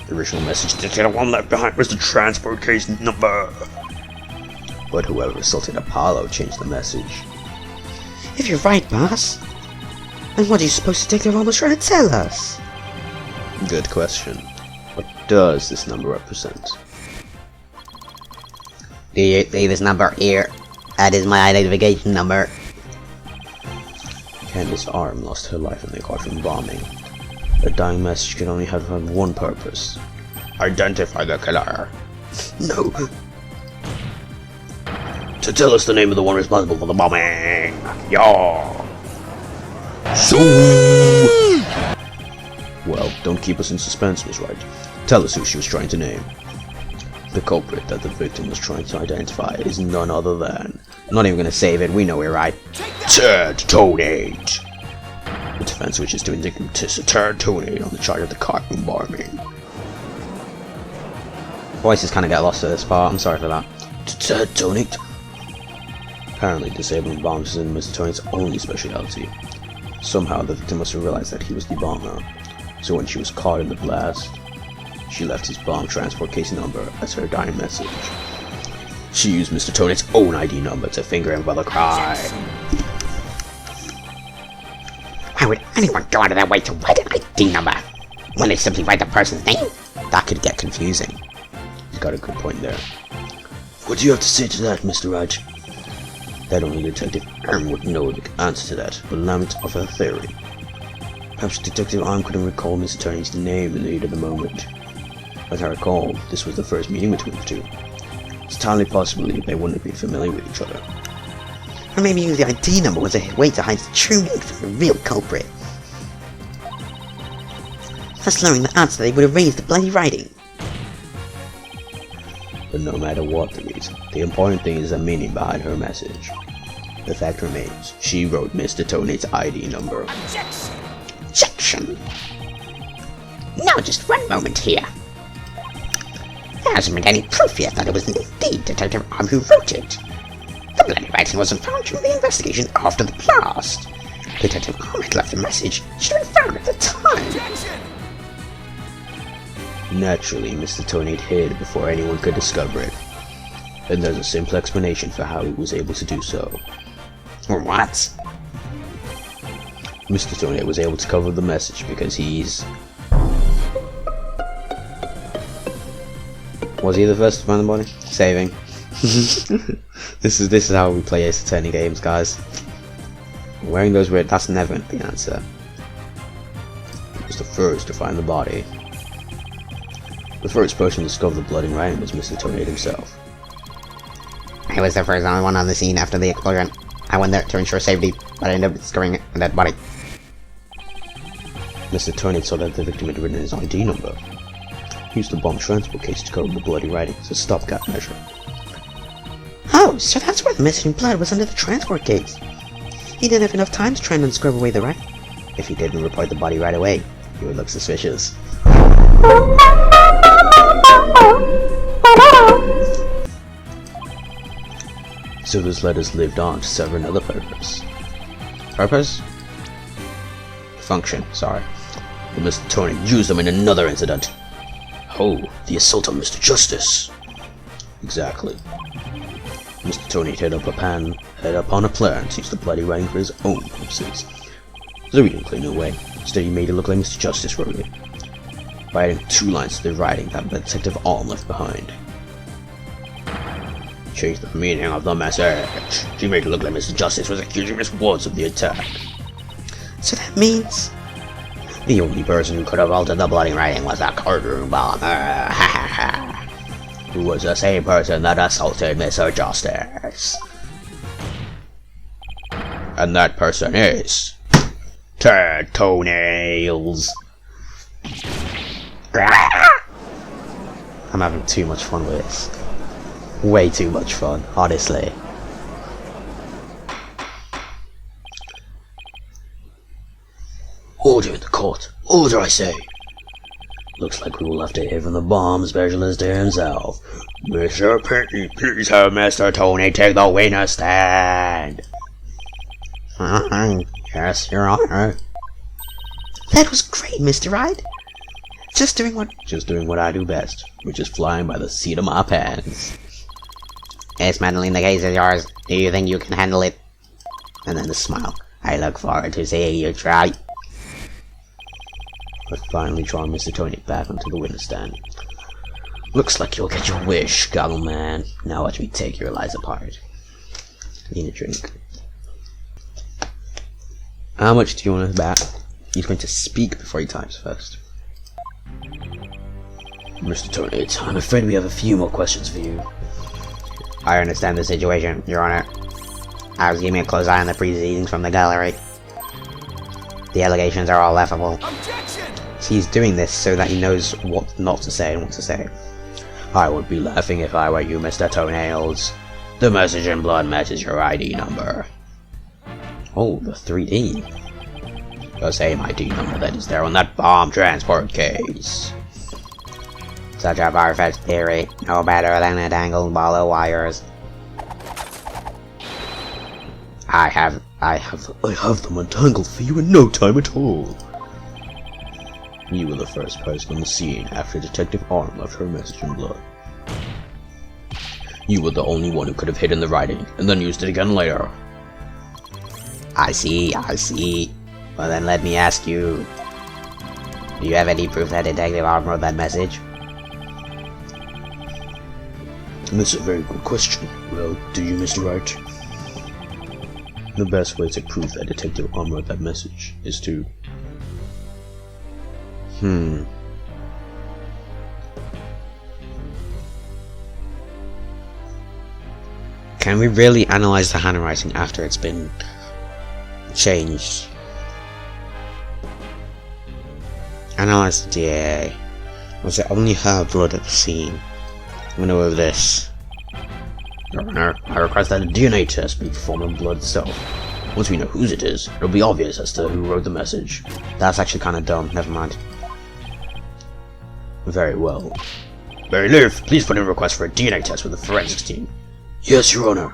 The original message the one left behind was the transport case number. But whoever assaulted Apollo changed the message. If you're right, boss, then what are you supposed to take the almost trying to tell us? Good question. What does this number represent? Do you see this number here? That is my identification number. Candace Arm lost her life in the Quadrant bombing. The dying message can only have one purpose. Identify the killer. No. To tell us the name of the one responsible for the bombing. Yaw. Well, don't keep us in suspense, Miss Wright. Tell us who she was trying to name. The culprit that the victim was trying to identify is none other than... Not even gonna save it, we know we're right. Toenails. The defense wishes to indict Mr. Toenails on the charge of the cart room bombing. Voices kind of get lost at this part, I'm sorry for that. Toenails. Apparently, disabling bombs isn't Mr. Toenails' only specialty. Somehow, the victim must have realized that he was the bomber. So when she was caught in the blast, she left his bomb transport case number as her dying message. She used Mr. Toenails' own ID number to finger him while the cry. Why would anyone go out of their way to write an ID number when they simply write the person's name? That could get confusing. He's got a good point there. What do you have to say to that, Mr. Raj? That only Detective Arm would know the answer to that, but allow me to offer a theory. Perhaps Detective Arm couldn't recall Mr. Toenails' name in the heat of the moment. As I recall, this was the first meeting between the two. It's entirely possible they wouldn't have been familiar with each other. Or maybe using the ID number was a way to hide the true name from the real culprit. Thus knowing the answer, they would erase the bloody writing. But no matter what the reason, the important thing is the meaning behind her message. The fact remains, she wrote Mr. Toenails' ID number. Objection! Now just one moment here. There hasn't been any proof yet that it was indeed Detective Arm who wrote it. The bloody writing wasn't found during the investigation after the blast. Detective Arm had left a message. Should have been found at the time. Naturally, Mr. Toenails hid before anyone could discover it. And there's a simple explanation for how he was able to do so. What? Mr. Toenails was able to cover the message because he's... Was he the first to find the body? Saving. This is how we play Ace Attorney games, guys. Wearing those weird... That's never going to be an answer. He was the first to find the body. The first person to discover the blood in writing was Mr. Toenails himself. I was the first only one on the scene after the explosion. I went there to ensure safety, but I ended up discovering a dead body. Mr. Toenails saw that the victim had written his ID number. He used the bomb transport case to cover the bloody writing as a stopgap measure. Oh, so that's why the missing blood was under the transport case. He didn't have enough time to try and scrub away the writing. If he didn't report the body right away, he would look suspicious. So those letters lived on to serve another purpose. Purpose? Function, sorry. But Mr. Toenails used them in another incident. Oh, the assault on Mr. Justice. Exactly. Mr. Toenails hit upon a plan to use the bloody writing for his own purposes. So he didn't clean it away. Instead, he made it look like Mr. Justice wrote it, by adding 2 lines to the writing that Detective Arm left behind. Changed the meaning of the message. She made it look like Mr. Justice was accusing Miss Woods of the attack. So that means... The only person who could have altered the bloody writing was the courtroom bomber. Who was the same person that assaulted Mr. Justice. And that person is... Toenails. I'm having too much fun with this. Way too much fun, honestly. Order in the court. Order, I say. Looks like we will have to hear from the bomb specialist here himself. Mr. Pinky, please have Mr. Toenails take the witness stand. Yes, Your Honor. That was great, Mr. Hyde. Just doing what I do best, which is flying by the seat of my pants. Yes, Madeline, the case is yours. Do you think you can handle it? And then a smile. I look forward to seeing you try. I finally draw Mr. Toenails back onto the witness stand. Looks like you'll get your wish, goggle man. Now watch me take your lies apart. Need a drink. How much do you want to bet? He's going to speak before he types first. Mr. Toenails, I'm afraid we have a few more questions for you. I understand the situation, Your Honor. I was keeping a close eye on the proceedings from the gallery. The allegations are all laughable. He's doing this so that he knows what not to say and what to say. I would be laughing if I were you, Mr. Toenails. The message in blood matches your ID number. Oh, the 3D. The same ID number that is there on that bomb transport case. Such a far-fetched theory, no better than a tangled ball of wires. I have them untangled for you in no time at all. You were the first person on the scene after Detective Arm left her message in blood. You were the only one who could have hidden the writing, and then used it again later. I see. Well then let me ask you, do you have any proof that Detective Arm wrote that message? That's a very good question. Well, do you, Mr. Wright? The best way to prove that Detective Arm wrote that message is to... Can we really analyze the handwriting after it's been changed? Analyze the DA. Was it only her blood at the scene? I'm gonna go with this. Your Honor, I request that a DNA test be performed on blood itself. Once we know whose it is, it'll be obvious as to who wrote the message. That's actually kind of dumb. Never mind. Very well. Mary Liv, please put in a request for a DNA test with the forensics team. Yes, Your Honor.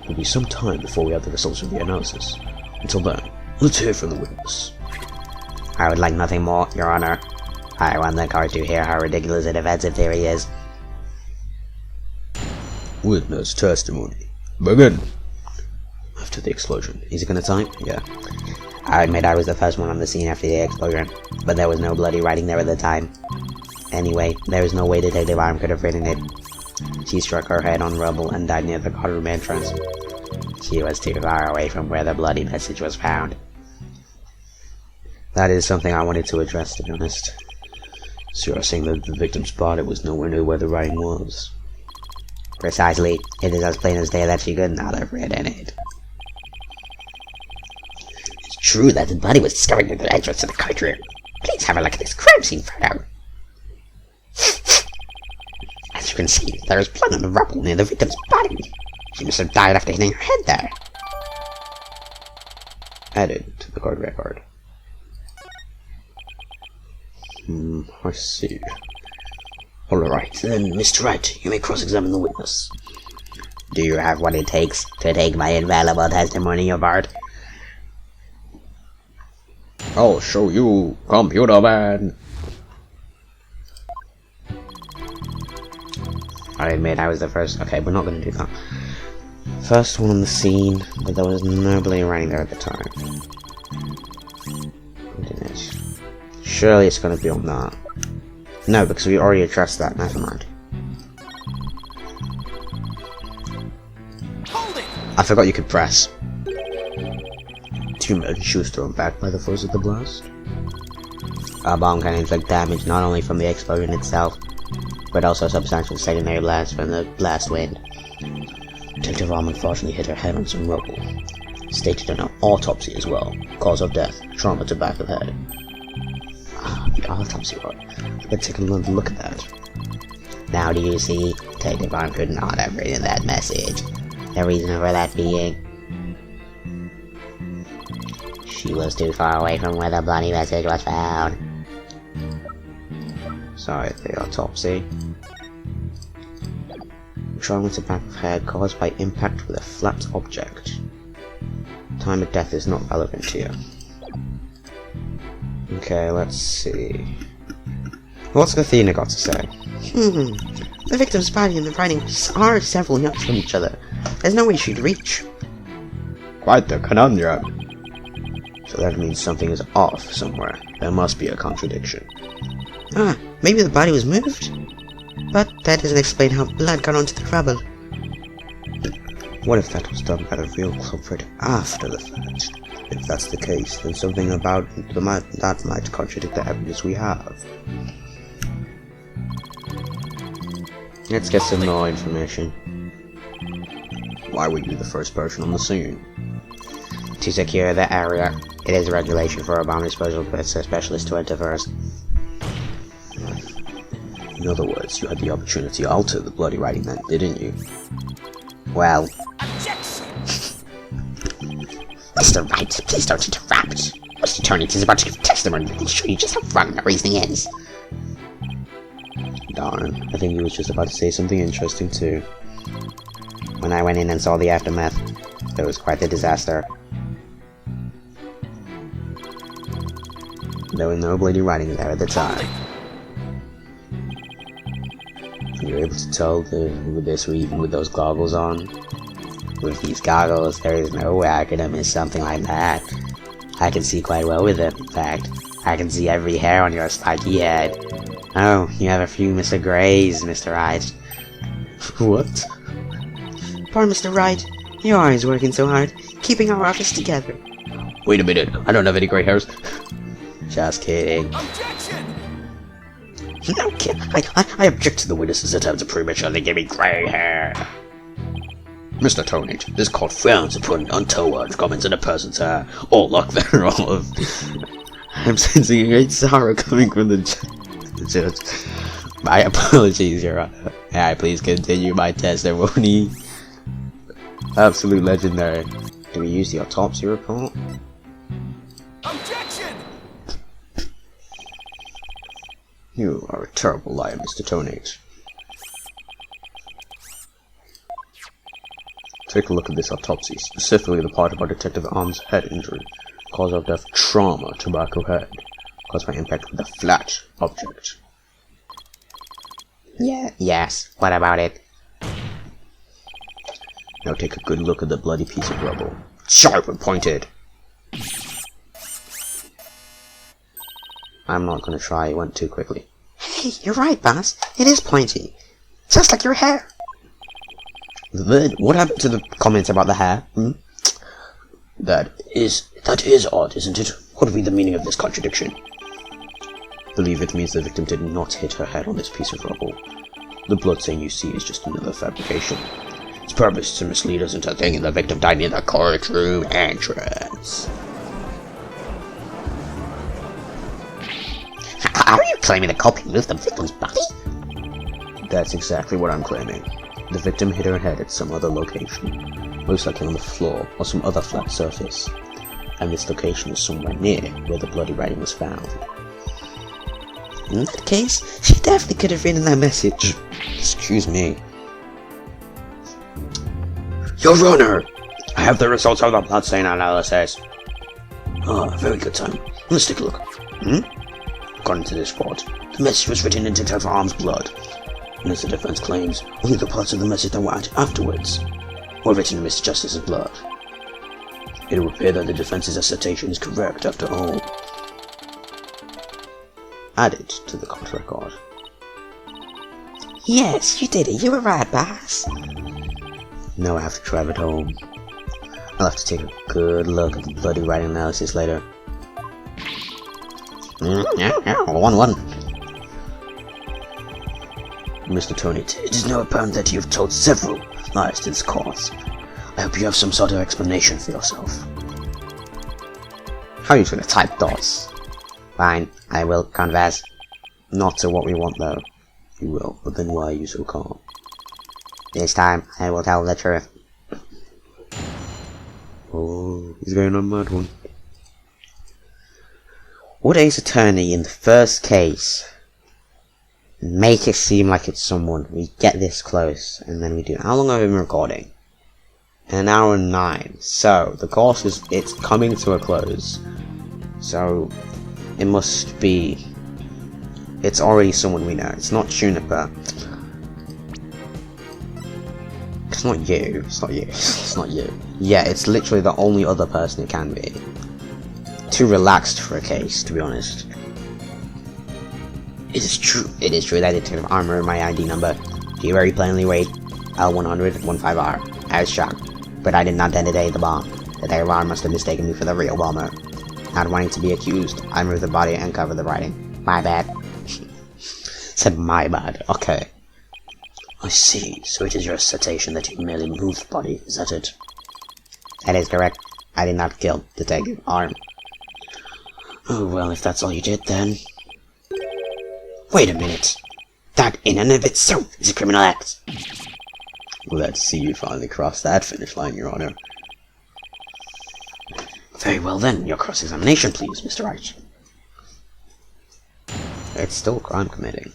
It'll be some time before we have the results of the analysis. Until then, let's hear from the witness. I would like nothing more, Your Honor. I want the court to hear how ridiculous and offensive theory is. Witness testimony. Begin. After the explosion. Is it gonna type? Yeah. I admit I was the first one on the scene after the explosion, but there was no bloody writing there at the time. Anyway, there is no way Detective Arm could have written it. She struck her head on rubble and died near the courtroom entrance. She was too far away from where the bloody message was found. That is something I wanted to address, to be honest. So you're saying that the victim spotted was nowhere near where the writing was? Precisely. It is as plain as day that she could not have written it. It's true that the body was discovered near the entrance to the courtroom. Please have a look at this crime scene photo. As you can see, there is blood on the rubble near the victim's body. She must have died after hitting her head there. Added to the court record. I see. Alright, then, Mr. Wright, you may cross-examine the witness. Do you have what it takes to take my invaluable testimony apart? I'll show you, computer man. I admit I was the first. Okay, we're not going to do that. First one on the scene, but there was no bloody writing there at the time. Surely it's going to be on that. No, because we already addressed that. Never mind. I forgot you could press. Do you imagine she was thrown back by the force of the blast? A bomb can inflict damage not only from the explosion itself, but also substantial secondary blasts from the blast wind. Detective Arm unfortunately hit her head on some rubble. Stated in an autopsy as well. Cause of death, trauma to back of head. The autopsy report. Let's take another look at that. Now do you see? Detective Arm could not have written that message. The reason for that being, she was too far away from where the bloody message was found. Sorry, the autopsy. Trauma to back of head caused by impact with a flat object. Time of death is not relevant here. Okay, let's see. What's Athena got to say? The victim's body and the writing are several yards from each other. There's no way she'd reach. Quite the conundrum. So that means something is off somewhere. There must be a contradiction. Ah, maybe the body was moved? But that doesn't explain how blood got onto the rubble. What if that was done by the real culprit after the fact? If that's the case, then something about that might contradict the evidence we have. Let's get some more information. Why were you the first person on the scene? To secure the area, it is a regulation for a bomb disposal specialist to enter first. In other words, you had the opportunity to alter the bloody writing then, didn't you? Well, Mr. Wright, please don't interrupt. Mr. Toenails is about to give testimony that will show you just how wrong the reasoning is. Darn, I think he was just about to say something interesting too. when I went in and saw the aftermath, it was quite the disaster. There were no bloody writing there at the time. You were able to tell with this reading with those goggles on? With these goggles, there is no way I could have missed something like that. I can see quite well with them, in fact. I can see every hair on your spiky head. Oh, you have a few Mr. Grays, Mr. Wright. What? Poor Mr. Wright. You're always working so hard, keeping our office together. Wait a minute, I don't have any grey hairs. Just kidding. No, kid, I object to the witness's attempt to prematurely give me grey hair. Mr. Toenails, this court frowns upon untoward comments in a person's hair, or lack thereof. I'm sensing a great sorrow coming from the judge. My apologies, Your Honor. May I please continue my testimony? Absolute legendary. Do we use the autopsy report? Objection! You are a terrible liar, Mr. Toenails. Take a look at this autopsy, specifically the part about Detective Arm's head injury. Cause of death, trauma, tobacco head. Caused by impact with a flat object. Yes. What about it? Now take a good look at the bloody piece of rubble. Sharp and pointed. I'm not gonna try, it went too quickly. Hey, you're right, boss. It is pointy. Just like your hair. What happened to the comments about the hair? That is odd, isn't it? What would be the meaning of this contradiction? Believe it means the victim did not hit her head on this piece of rubble. The blood stain you see is just another fabrication. Its purpose is to mislead us into thinking the victim died near the courtroom entrance. Are you claiming the culprit moved the victim's body? That's exactly what I'm claiming. The victim hit her head at some other location, most likely on the floor or some other flat surface, and this location is somewhere near where the bloody writing was found. In that case, she definitely could have written that message. Excuse me. Your Honor! I have the results of the blood stain analysis. Ah, very good time. Let's take a look. According to this report, the message was written in Detective Arm's blood. And as the defense claims, only the parts of the message that were added afterwards were written in Mr. Justice's blood. It would appear that the defense's assertion is correct after all. Added to the court record. Yes, you did it. You were right, boss. Now I have to drive it home. I'll have to take a good look at the bloody writing analysis later. 1-1. Mr. Toenails, it is now apparent that you have told several lies to this court. I hope you have some sort of explanation for yourself. How are you gonna type dots? Fine, I will confess. Not to what we want though. You will, but then why are you so calm? This time, I will tell the truth. Oh, he's going on a mad one. Would Ace Attorney in the first case make it seem like it's someone? We get this close, and then we do. How long have we been recording? An hour and 9. So the course it's coming to a close. So it must be. It's already someone we know. It's not Juniper. It's not you. It's not you. It's not you. Yeah, it's literally the only other person it can be. Too relaxed for a case, to be honest. It is true that Detective Armor in my ID number. Do you very plainly read L100-15R? I was shocked, but I did not detonate the bomb. Detective Armor must have mistaken me for the real bomber. Not wanting to be accused, I moved the body and covered the writing. My bad. Said my bad. Okay. I see. So it is your assertion that you merely moved the body, is that it? That is correct. I did not kill Detective Arm. Oh well, if that's all you did then. Wait a minute. That in and of itself is a criminal act. Let's see you finally cross that finish line, Your Honor. Very well then, your cross-examination please, Mr. Wright. It's still crime committing.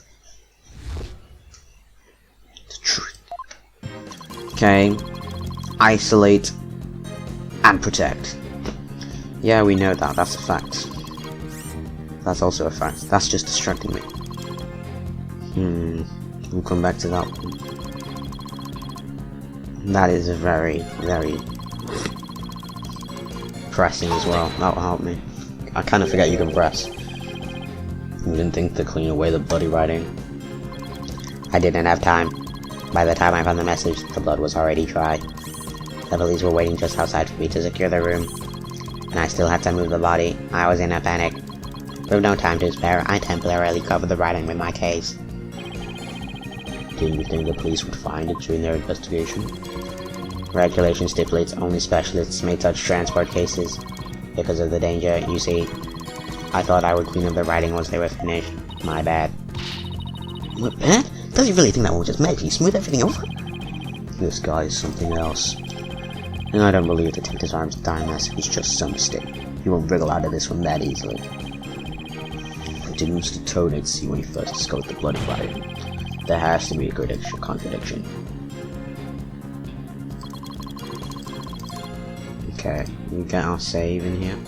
The truth. Okay. Isolate and protect. Yeah, we know that. That's a fact. That's also a fact. That's just distracting me. We'll come back to that one. That is very, very pressing as well. That will help me. I kind of forget you can press. You didn't think to clean away the bloody writing? I didn't have time. By the time I found the message, the blood was already dry. The police were waiting just outside for me to secure the room, and I still had to move the body. I was in a panic. With no time to spare, I temporarily covered the writing with my case. Didn't you think the police would find it during their investigation? Regulation stipulates only specialists may touch transport cases. Because of the danger, you see. I thought I would clean up the writing once they were finished. My bad. What, bad? Does he really think that will just magically smooth everything over? This guy is something else. And I don't believe Detective Arm's dying message was just some mistake. He won't wriggle out of this one that easily. Did Mr. Toenails see when he first discovered the bloody writing? There has to be a contradiction. Okay, we get our save in here.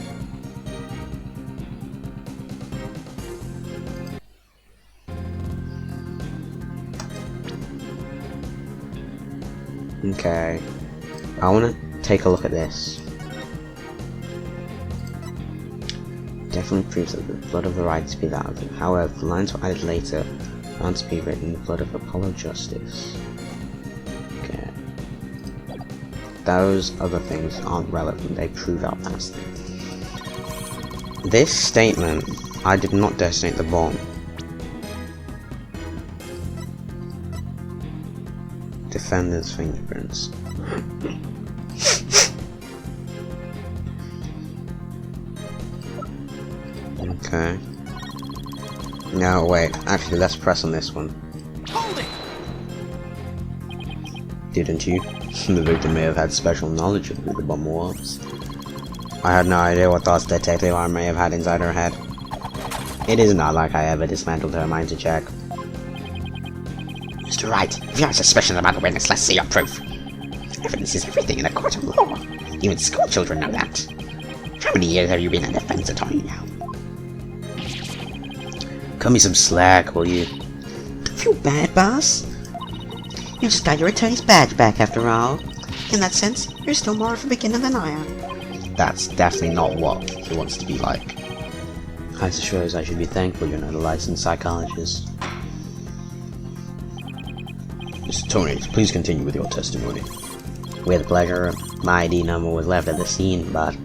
Okay, I want to take a look at this. Definitely proves that the blood of the right to be that of him. However, the lines were added later, found to be written in the blood of Apollo Justice. Okay. Those other things aren't relevant, they prove our past thing. This statement, I did not detonate the bomb. Defendant's fingerprints. Okay. No, wait. Actually, let's press on this one. Didn't you? The victim may have had special knowledge of who the bomb was. I had no idea what thoughts Detective Arm may have had inside her head. It is not like I ever dismantled her mind to check. Mr. Wright, if you have suspicions about the witness, let's see your proof. Evidence is everything in a court of law. Even school children know that. How many years have you been a defense attorney now? Cut me some slack, will you? Don't feel bad, boss. You just got your attorney's badge back after all. In that sense, you're still more of a beginner than I am. That's definitely not what he wants to be like. I suppose I should be thankful you're not a licensed psychologist. Mr. Toenails, please continue with your testimony. With pleasure. My ID number was left at the scene, but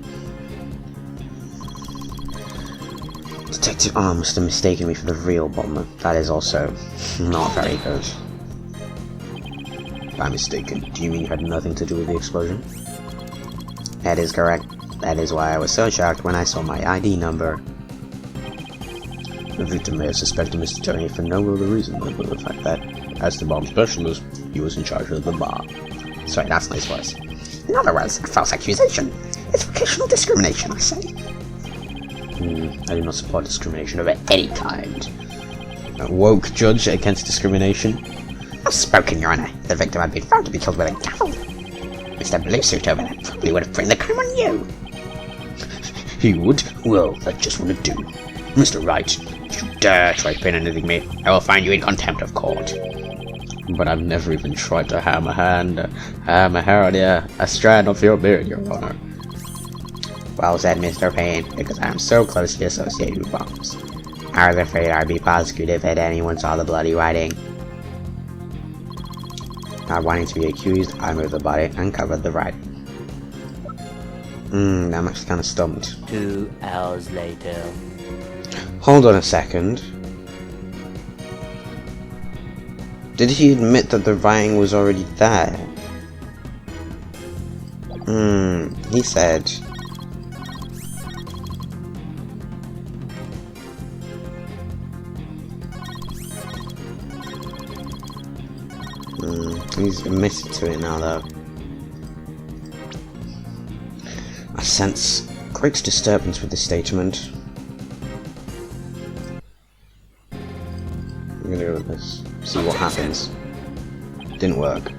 Detective Arm must have mistaken me for the real bomber. That is also not very good. If I'm mistaken, do you mean you had nothing to do with the explosion? That is correct. That is why I was so shocked when I saw my ID number. The victim may have suspected Mr. Toenails for no other reason than for the fact that, as the bomb specialist, he was in charge of the bomb. Sorry, that's nice voice. In other words, a false accusation. It's vocational discrimination, I say. I do not support discrimination of any kind. A woke judge against discrimination? Well spoken, Your Honor. The victim had been found to be killed with a gavel. Mr. Blue Suit over there probably would have framed the crime on you. He would? Well, that just wouldn't do. Mr. Wright, if you dare try to pin anything me, I will find you in contempt of court. But I've never even tried to harm a hair on a strand of your beard, Your Honor. Well said, Mr. Payne, because I am so closely associated with bombs. I was afraid I'd be prosecuted if anyone saw the bloody writing. Not wanting to be accused, I moved the body and covered the writing. I'm actually kind of stumped. 2 hours later. Hold on a second. Did he admit that the writing was already there? He said... He's admitted to it now, though. I sense great disturbance with this statement. I'm gonna go with this. See what happens. Didn't work.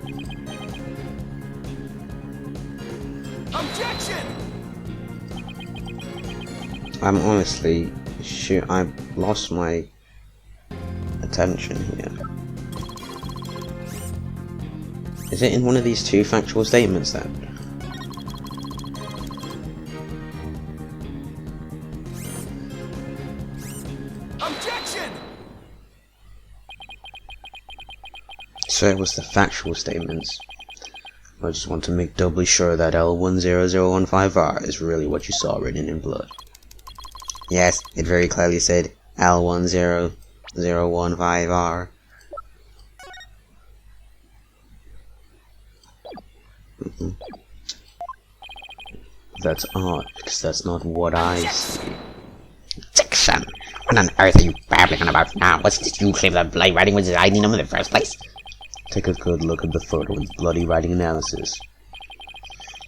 Objection! I'm honestly I've lost my attention here. Is it in one of these two factual statements then? Objection! So it was the factual statements. I just want to make doubly sure that L10015R is really what you saw written in blood. Yes, it very clearly said L10015R. That's odd, because that's not what I see. Objection! What on earth are you babbling on about now? What's this you claim that bloody writing was hiding them in the first place? Take a good look at the photo with bloody writing analysis.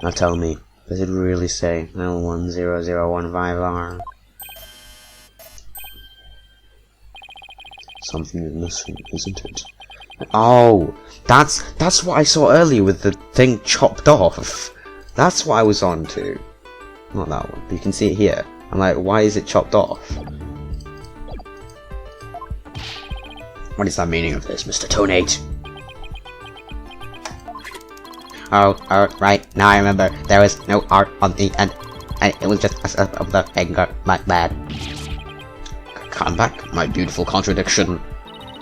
Now tell me, does it really say L10015R? Something is missing, isn't it? Oh, that's what I saw earlier with the thing chopped off. That's what I was on to. Not that one, but you can see it here. I'm like, why is it chopped off? What is the meaning of this, Mr. Toenails? Oh, right, now I remember. There was no art on the end, and it was just of the finger. My bad. Come back, my beautiful contradiction.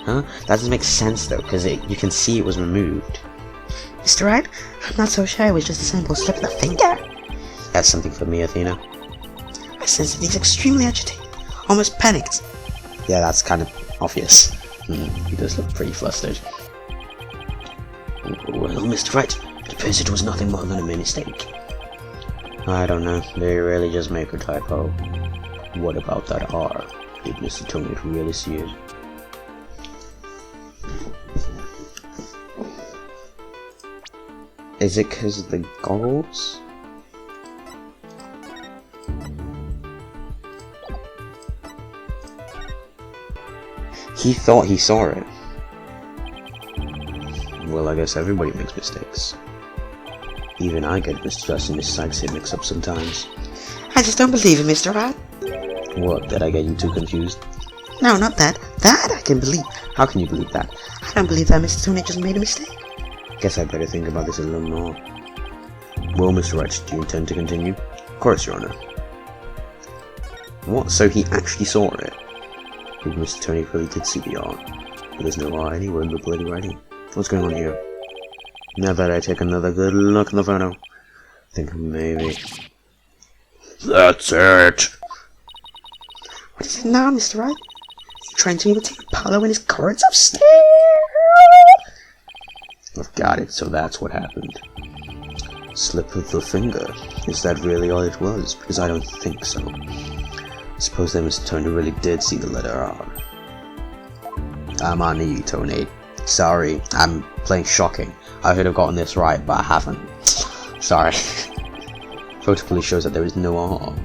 Huh? That doesn't make sense though, because you can see it was removed. Mr. Wright, I'm not so sure it was just a simple slip of the finger. That's something for me, Athena. I sense that he's extremely agitated, almost panicked. Yeah, that's kind of obvious. He does look pretty flustered. Well, Mr. Wright, it appears it was nothing more than a mistake. I don't know, they really just make a typo. What about that R? Did Mr. Toenails really see it? Is it because of the goggles? He thought he saw it. Well, I guess everybody makes mistakes. Even I get Mr. Dustin and Mrs. Sykes mixed up sometimes. I just don't believe it, Mr. Wright. What, did I get you too confused? No, not that. That I can believe. How can you believe that? I don't believe that Mr. Toenails just made a mistake. Guess I better think about this a little more. Well, Mr. Wright, do you intend to continue? Of course, Your Honor. What? So he actually saw it? Maybe Mr. Toenails really did see the R, but there's no R anywhere in the bloody writing. What's going on here? Now that I take another good look at the photo, I think maybe... That's it. What is it now, Mr. Wright? Is he trying to imitate Apollo in his chords of steel? I've got it, so that's what happened. Slip of the finger. Is that really all it was? Because I don't think so. I suppose that Mr. Toenails really did see the letter R. I'm on you, Toenails. Sorry, I'm playing shocking. I should have gotten this right, but I haven't. Sorry. Photo clearly shows that there is no R.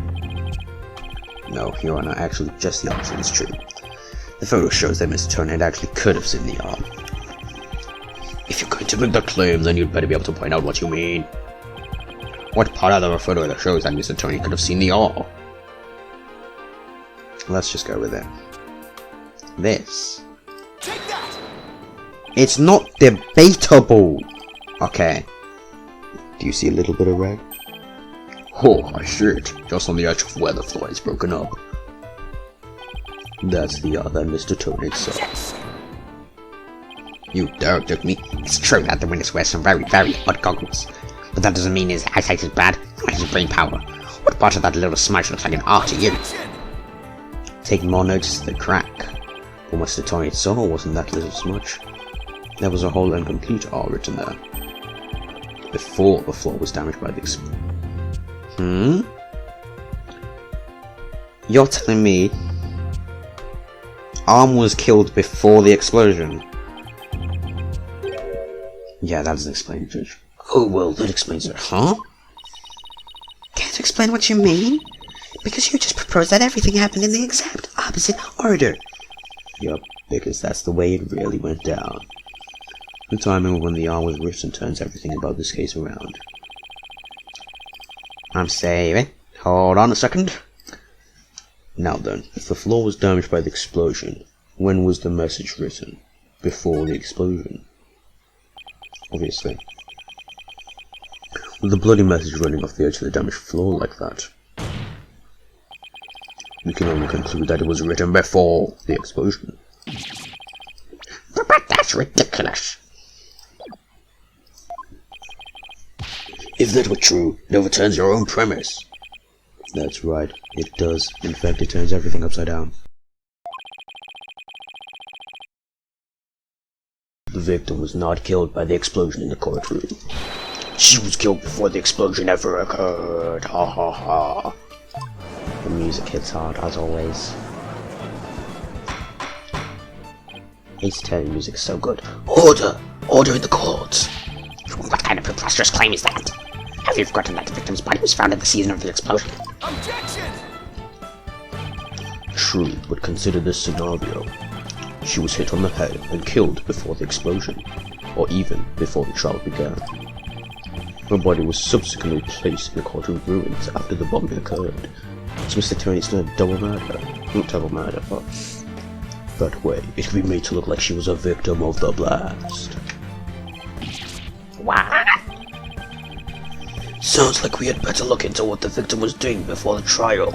No, Your Honor, actually just the opposite is true. The photo shows that Mr. Toenails actually could have seen the R. If you're going to make the claim, then you'd better be able to point out what you mean. What part of the photo that shows that Mr. Toenails could have seen the R? Let's just go with it. This. Take that! It's not debatable! Okay. Do you see a little bit of red? Oh, I see it. Just on the edge of where the floor is broken up. That's the R that Mr. Toenails saw. You dare trick me? It's true that the witness wears some very, very odd goggles. But that doesn't mean his eyesight is bad, or his brain power. What part of that little smudge looks like an R to you? Take more notice of the crack. What Mr. Toenails saw wasn't that little smudge. There was a whole incomplete R written there. Before the floor was damaged by the explosion. You're telling me Arm was killed before the explosion? Yeah, that doesn't explain it, Judge. Oh, well, that explains it, huh? Can't explain what you mean? Because you just proposed that everything happened in the exact opposite order. Yup, because that's the way it really went down. The timing when the R was written turns everything about this case around. I'm saving. Hold on a second. Now then, if the floor was damaged by the explosion, when was the message written? Before the explosion. Obviously. With the bloody message running off the edge of the damaged floor like that, we can only conclude that it was written before the explosion. But that's ridiculous. If that were true, it overturns your own premise. That's right, it does. In fact, it turns everything upside down. The victim was not killed by the explosion in the courtroom. She was killed before the explosion ever occurred. Ha ha ha. The music hits hard, as always. Ace Attorney music is so good. Order! Order in the court! What kind of preposterous claim is that? Have you forgotten that the victim's body was found at the scene of the explosion? Objection! True, but consider this scenario. She was hit on the head and killed before the explosion, or even before the trial began. Her body was subsequently placed in the courtroom ruins after the bombing occurred. So Mr. Tony's not a double murder. Not double murder, but that way it could be made to look like she was a victim of the blast. What? Sounds like we had better look into what the victim was doing before the trial.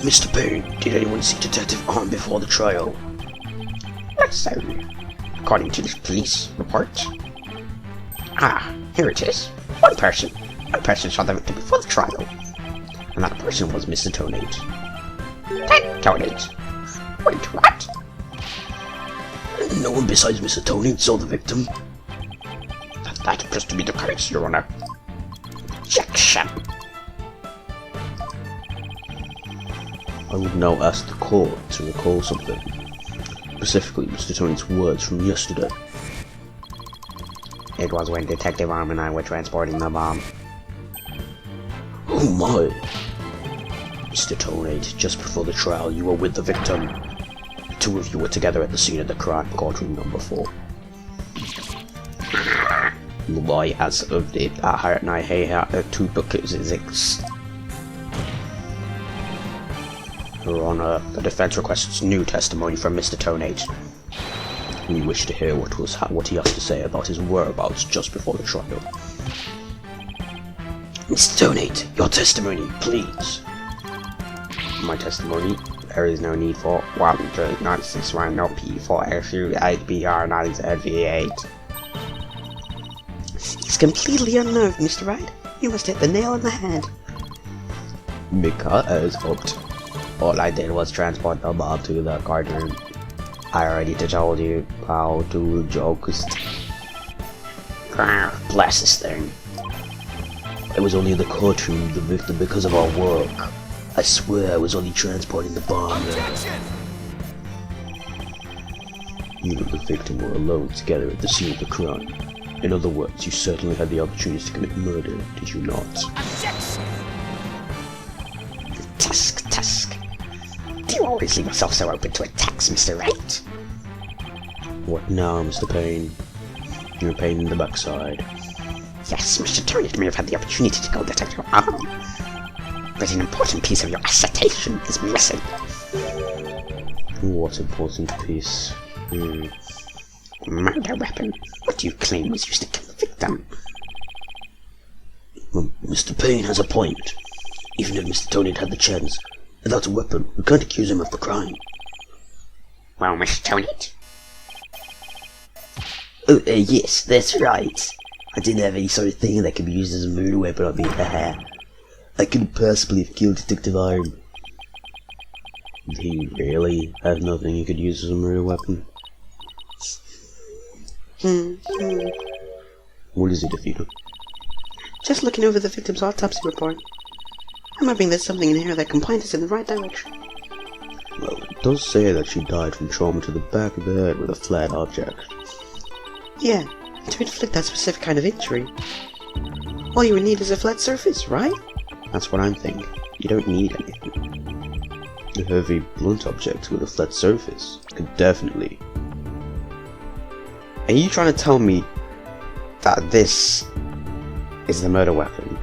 Mr. Payne, did anyone see Detective Arm before the trial? Let's see. According to this police report. Ah, here it is. One person saw the victim before the trial. And that person was Mr. Toenails. Toenails? Wait, what? No one besides Mr. Toenails saw the victim. That appears to be the case, Your Honor. Objection! I would now ask the court to recall something. Specifically, Mr. Tony's words from yesterday. It was when Detective Arm and I were transporting the bomb. Oh my! Mr. Toenails, just before the trial, you were with the victim. The two of you were together at the scene of the crime, courtroom number 4. Why, as of the two bookings. Your Honor, the defense requests new testimony from Mr. Toenails. We wish to hear what he has to say about his whereabouts just before the trial. Mr. Toenails, your testimony, please. My testimony? There is no need for 13961 no P4 SU 8BR 9ZV8. He's completely unnerved, Mr. Wright. You must hit the nail on the head. Because all I did was transport the bomb to the courtroom. I already told you how to jokes. Blast this thing. I was only in the courtroom with the victim because of our work. I swear I was only transporting the bomb there. You and the victim were alone together at the scene of the crime. In other words, you certainly had the opportunity to commit murder, did you not? Objection! Tusk. Do you always leave yourself so open to attacks, Mr. Wright? What now, Mr. Payne? You're a pain in the backside. Yes, Mr. Toenails may have had the opportunity to go Detective Arm, but an important piece of your assertion is missing. What important piece? Murder weapon. What do you claim was used to kill the victim? Mr. Payne has a point. Even if Mr. Toenails had the chance, without a weapon, we can't accuse him of the crime. Well, Mr. Toenails? Oh, yes, that's right. I didn't have any sort of thing that could be used as a murder weapon on me. I couldn't possibly have killed Detective Arm. Did he really have nothing he could use as a murder weapon? What is it, Defeater? Just looking over the victim's autopsy report. I'm hoping there's something in here that can point us in the right direction. Well, it does say that she died from trauma to the back of the head with a flat object. Yeah, to inflict that specific kind of injury. All you would need is a flat surface, right? That's what I'm thinking. You don't need anything. A heavy, blunt object with a flat surface could definitely... Are you trying to tell me that this is the murder weapon?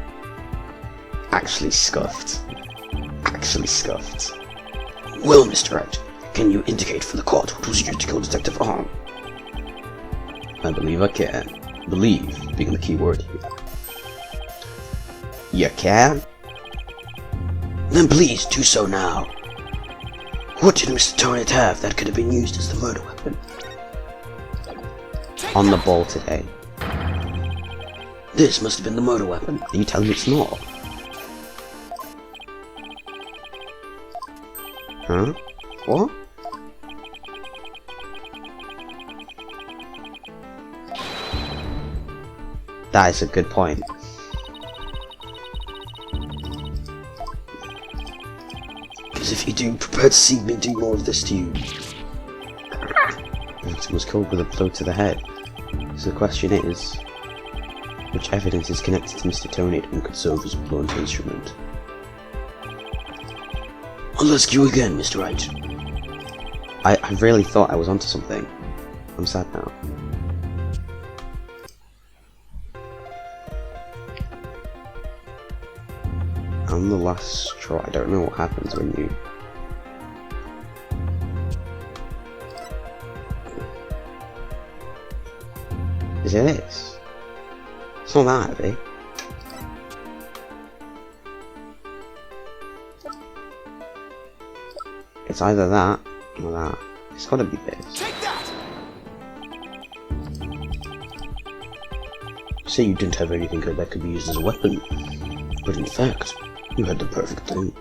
Actually scuffed. Actually scuffed. Well, Mr. Wright, can you indicate for the court what was used to kill Detective Arm? I believe I can. Believe being the key word here. You can? Then please do so now. What did Mr. Toenails have that could have been used as the murder weapon? On the ball today. This must have been the murder weapon. Are you telling me it's not? Huh? What? That is a good point. Because if you do, prepare to see me do more of this to you. The victim was killed with a blow to the head. So the question is, which evidence is connected to Mr. Toenails and could serve as a blunt instrument? I'll ask you again, Mr. Wright. I really thought I was onto something. I'm sad now. I'm the last straw. I don't know what happens when you... Is it this? It's not that heavy. It's either that or that. It's gotta be this. Take that! You say you didn't have anything that could be used as a weapon, but in fact, you had the perfect thing.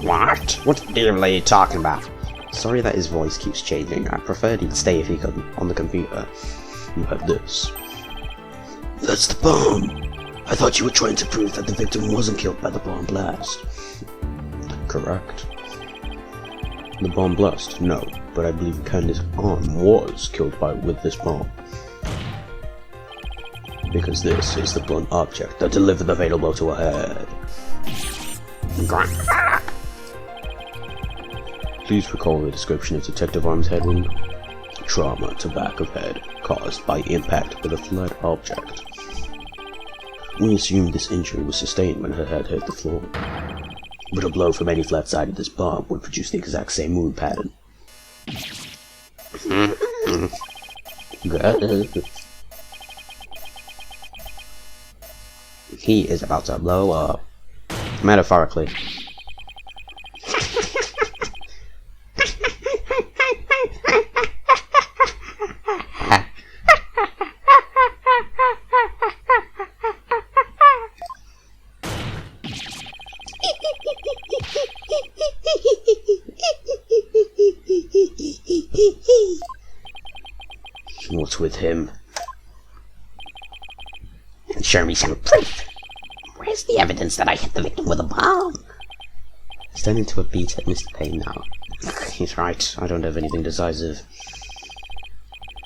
What? What the devil are you talking about? Sorry that his voice keeps changing. I preferred he'd stay if he could on the computer. You have this. That's the bomb. I thought you were trying to prove that the victim wasn't killed by the bomb blast. Correct. The bomb blast, no, but I believe Candy's arm was killed with this bomb. Because this is the blunt object that delivered the fatal blow to her head. Please recall the description of Detective Arm's head wound. Trauma to back of head caused by impact with a flat object. We assume this injury was sustained when her head hit the floor. But a blow from any flat side of this bomb would produce the exact same wound pattern. He is about to blow up. Metaphorically. What's with him? Show me some proof. Where's the evidence that I hit the victim with a bomb? He's turning into a beat at Mr. Payne now. He's right, I don't have anything decisive.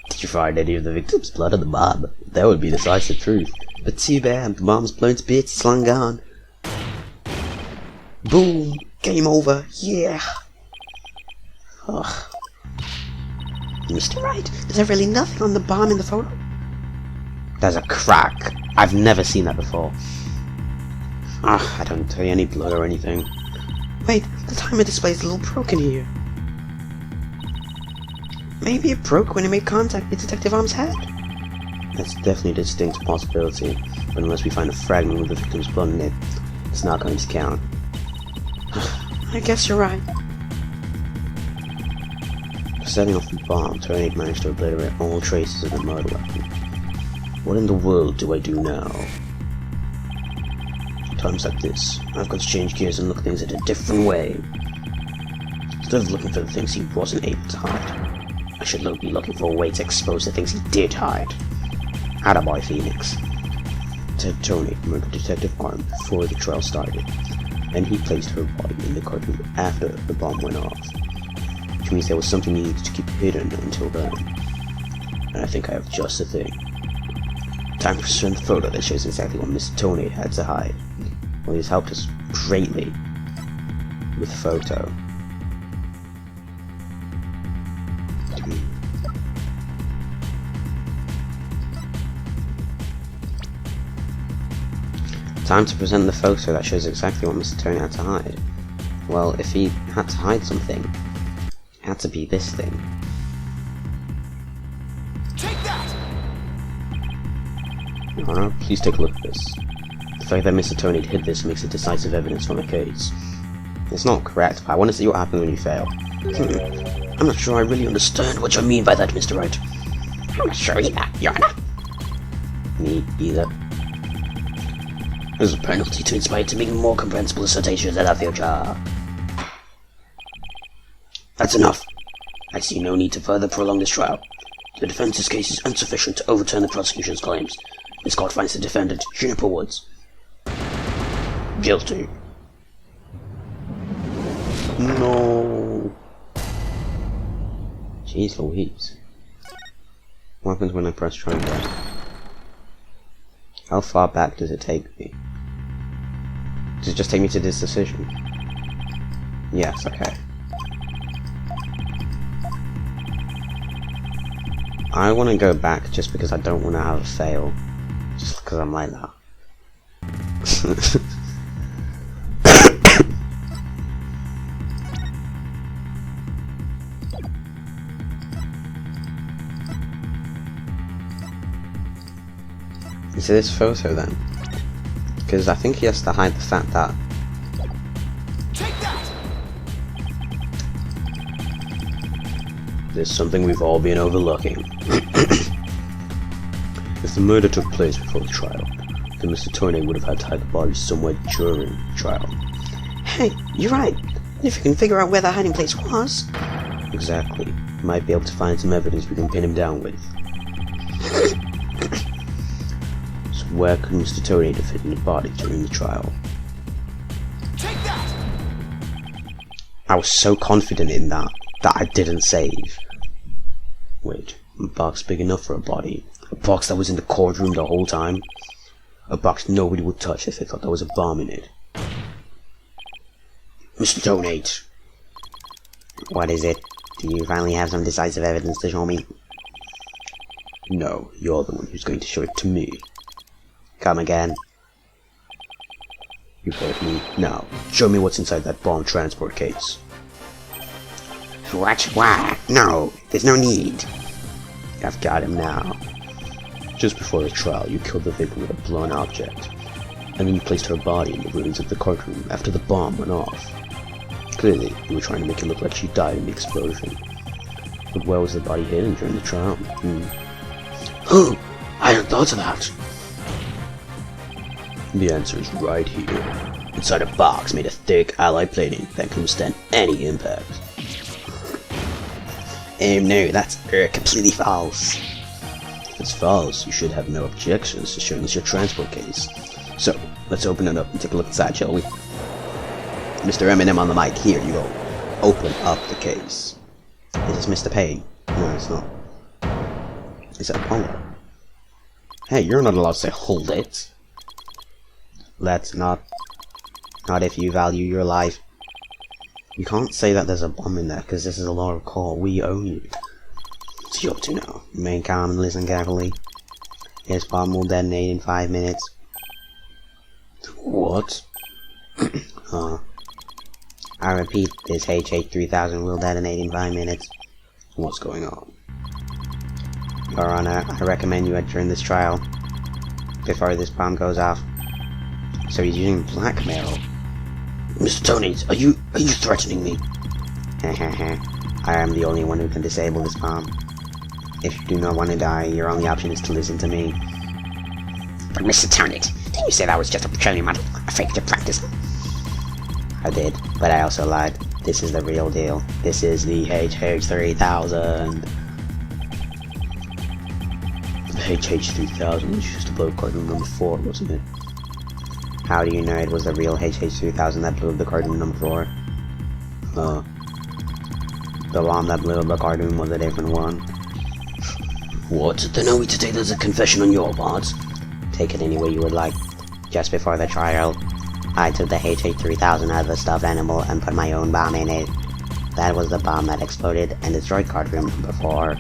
Did you find any of the victim's blood on the bomb? That would be decisive proof. But too bad, the bomb's blown to bits, it's long gone. Boom! Game over, yeah! Ugh. Mr. Wright, is there really nothing on the bomb in the photo? There's a crack. I've never seen that before. I don't see any blood or anything. Wait, the timer display's a little broken here. Maybe it broke when it made contact with Detective Arm's head. That's definitely a distinct possibility, but unless we find a fragment with the victim's blood in it, it's not going to count. I guess you're right. For setting off the bomb, Toenails managed to obliterate all traces of the murder weapon. What in the world do I do now? Times like this, I've got to change gears and look at things in a different way. Instead of looking for the things he wasn't able to hide, I should be looking for a way to expose the things he did hide. Attaboy, Phoenix. Ted Toenails murdered Detective Arm before the trial started, and he placed her body in the cartoon after the bomb went off, which means there was something he needed to keep hidden until then. and I think I have just the thing. Time to present the photo that shows exactly what Mr. Toenails had to hide. Well, he's helped us greatly with the photo. Time to present the photo that shows exactly what Mr. Toenails had to hide. Well, if he had to hide something, it had to be this thing. Take that! Your Honor, please take a look at this. The fact that Mr. Toenails hid this makes it decisive evidence for my case. It's not correct, but I want to see what happens when you fail. I'm not sure I really understand what you mean by that, Mr. Wright. I'm not sure either, Your Honor. Me either. As a penalty to inspire to make more comprehensible assertions in the future. That's enough. I see no need to further prolong this trial. The defense's case is insufficient to overturn the prosecution's claims. This court finds the defendant, Juniper Woods, guilty. No. Jeez Louise. What happens when I press triangle? How far back does it take me? Does it just take me to this decision? Yes, okay. I want to go back just because I don't want to have a fail. Just because I'm like that. Is it this photo then? Because I think he has to hide the fact that Take that! There's something we've all been overlooking. If the murder took place before the trial, then Mr. Toenails would have had to hide the body somewhere during the trial. Hey, you're right. If you can figure out where the hiding place was. Exactly. Might be able to find some evidence we can pin him down with. So where could Mr. Toenails have hidden the body during the trial? Take that! I was so confident in that I didn't save. Wait, a box big enough for a body? A box that was in the courtroom the whole time? A box nobody would touch if they thought there was a bomb in it. Mr. Toenails! What is it? Do you finally have some decisive evidence to show me? No, you're the one who's going to show it to me. Come again. You heard me. Now, show me what's inside that bomb transport case. What? Why? No, there's no need. I've got him now. Just before the trial, you killed the victim with a blown object, and then you placed her body in the ruins of the courtroom after the bomb went off. Clearly, you were trying to make it look like she died in the explosion. But where was the body hidden during the trial? Oh, I hadn't thought of that. The answer is right here. Inside a box made of thick alloy plating that can withstand any impact. No, that's completely false. If it's false, you should have no objections to showing us your transport case. So, let's open it up and take a look inside, shall we? Mr. Eminem on the mic, here you go. Open up the case. Is this Mr. Payne? No, it's not. Is it Apollo? Hey, you're not allowed to say hold it. Let's not if you value your life. You can't say that there's a bomb in there, because this is a law of court. We own you. What's you up to now? Remain calm and listen carefully. This bomb will detonate in 5 minutes. What? I repeat, this HH3000 will detonate in 5 minutes. What's going on? Your Honor, I recommend you adjourn this trial before this bomb goes off. So he's using blackmail. Mr. Toenails, are you threatening me? I am the only one who can disable this bomb. If you do not want to die, your only option is to listen to me. But Mr. Toenails, didn't you say that was just a petroleum model? A fake to practice? I did, but I also lied. This is the real deal. This is the HH3000. The HH3000 was used to blow cartoon number 4, wasn't it? How do you know it was the real HH3000 that blew up the cartoon number 4? The bomb that blew up the cartoon was a different one. What? Then are we to take that as a confession on your part? Take it any way you would like. Just before the trial, I took the HH3000 out of the stuffed animal and put my own bomb in it. That was the bomb that exploded and destroyed card room number 4.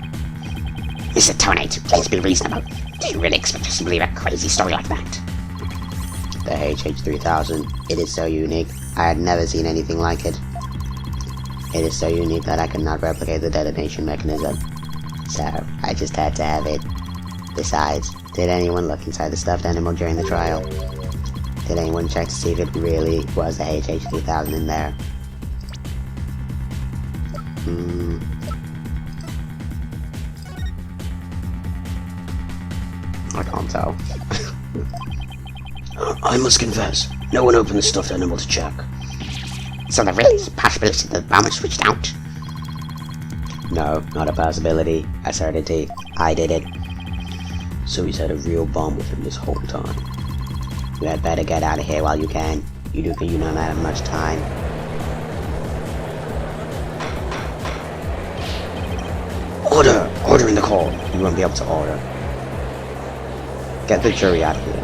Mr. Toenails, please be reasonable. Do you really expect us to believe a crazy story like that? The HH3000, it is so unique. I had never seen anything like it. It is so unique that I could not replicate the detonation mechanism. So, I just had to have it. Besides, did anyone look inside the stuffed animal during the trial? Did anyone check to see if it really was the HH3000 in there? I can't tell. I must confess, no one opened the stuffed animal to check. So there really is a possibility that the bomb was switched out? No, not a possibility. A certainty. I did it. So he's had a real bomb with him this whole time. You had better get out of here while you can. You don't have much time. Order! Order in the call! You won't be able to order. Get the jury out of here.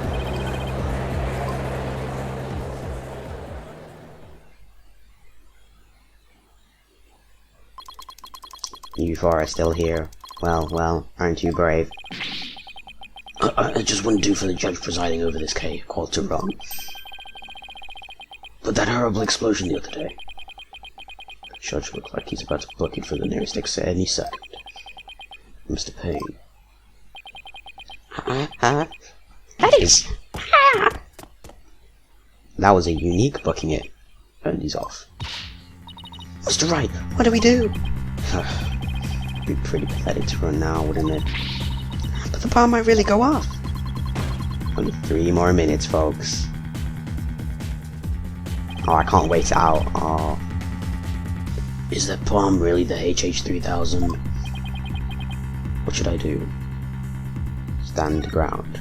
You four are still here. Well, aren't you brave? I just wouldn't do for the judge presiding over this case, called to run. But that horrible explosion the other day. The judge looked like he's about to book it for the nearest exit any second. Mr. Payne. That is... That was a unique booking it. And he's off. Mr. Wright, what do we do? It'd be pretty pathetic to run now, wouldn't it? But the bomb might really go off. Only 3 more minutes, folks. Oh, I can't wait out. Oh. Is that bomb really the HH3000? What should I do? Stand ground.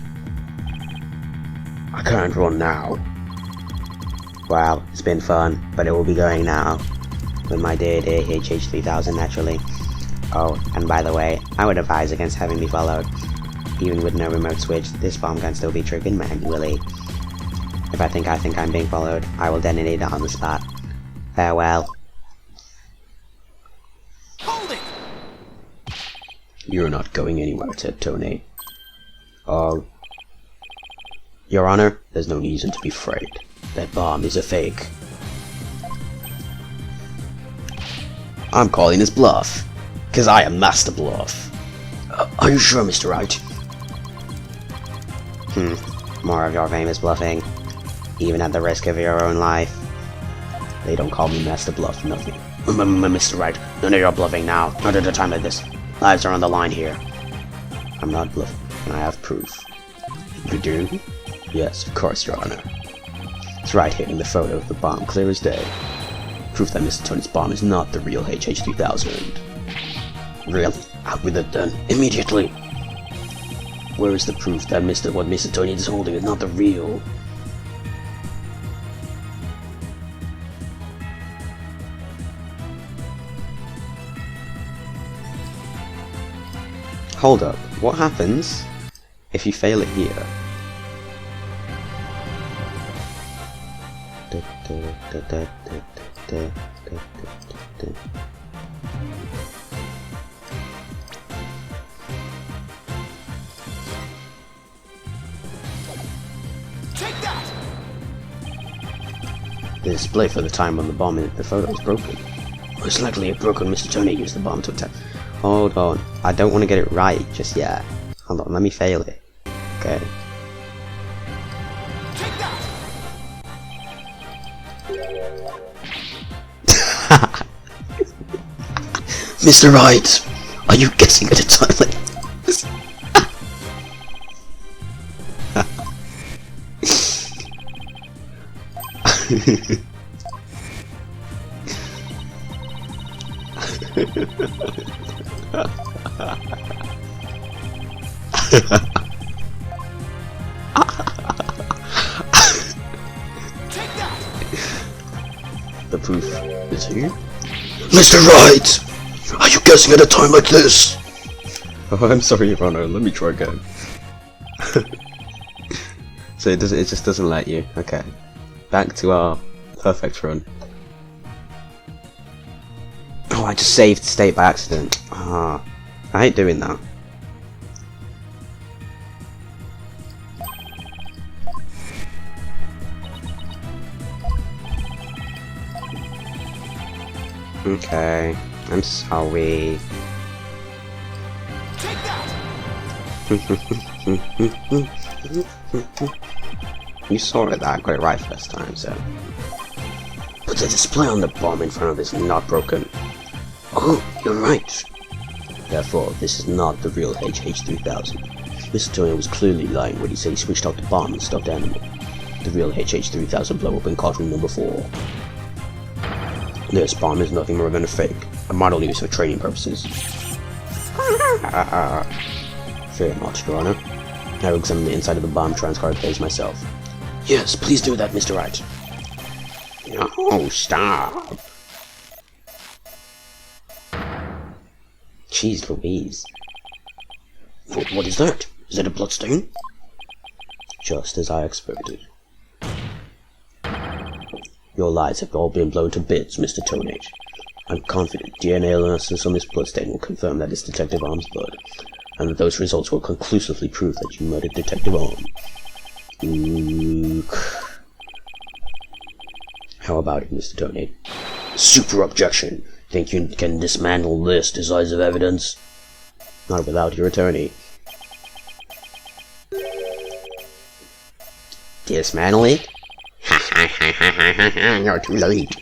I can't run now. Well, it's been fun, but it will be going now. With my dear HH3000 naturally. Oh, and by the way, I would advise against having me followed. Even with no remote switch, this bomb can still be triggered manually. If I think I'm being followed, I will detonate it on the spot. Farewell. Hold it! You're not going anywhere, Ted Toenails. Oh. Your Honor, there's no reason to be afraid. That bomb is a fake. I'm calling this bluff. 'Cause I am Master Bluff. Are you sure, Mr. Wright? More of your famous bluffing. Even at the risk of your own life. They don't call me Master Bluff, nothing. Mr. Wright, none of your bluffing now. Not at a time like this. Lives are on the line here. I'm not bluffing, and I have proof. You do? Yes, of course, Your Honor. It's right here in the photo of the bomb, clear as day. Proof that Mr. Tony's bomb is not the real HH3000. Really? Out with it then, immediately! Where is the proof that what Mr. Tony is holding is not the real? Hold up, what happens if you fail it here? Take that! The display for the time on the bomb in the photo is broken. Most likely it broke when Mr. Tony used the bomb to attack. Hold on, I don't want to get it right just yet. Hold on, let me fail it. Okay. Take that! Mr. Wright, are you guessing at a time like this? Take that! The proof is here. Mr. Wright! Are you guessing at a time like this? Oh, I'm sorry, Your Honor. Let me try again. So it just doesn't let you. Okay. Back to our perfect run. Oh, I just saved state by accident. Ah, I hate doing that. Okay, I'm sorry. Take that! You saw it that, I got it right first time, so. But the display on the bomb in front of this is not broken. Oh, you're right. Therefore, this is not the real HH-3000. Mr. Toenails was clearly lying when he said he switched out the bomb and stuffed animal. The real HH-3000 blew up in courtroom number 4. This bomb is nothing more than a fake, a model used for training purposes. Fear not, Your Honor. I will examine the inside of the bomb transcard case myself. Yes, please do that, Mr. Wright. No, stop. Jeez Louise. What is that? Is it a bloodstain? Just as I expected. Your lies have all been blown to bits, Mr. Toenails. I'm confident DNA analysis on this bloodstain will confirm that it's Detective Arm's blood, and that those results will conclusively prove that you murdered Detective Arm. How about it, Mr. Toenails? Super objection! Think you can dismantle this decisive evidence? Not without your attorney. Dismantle it? You're too late.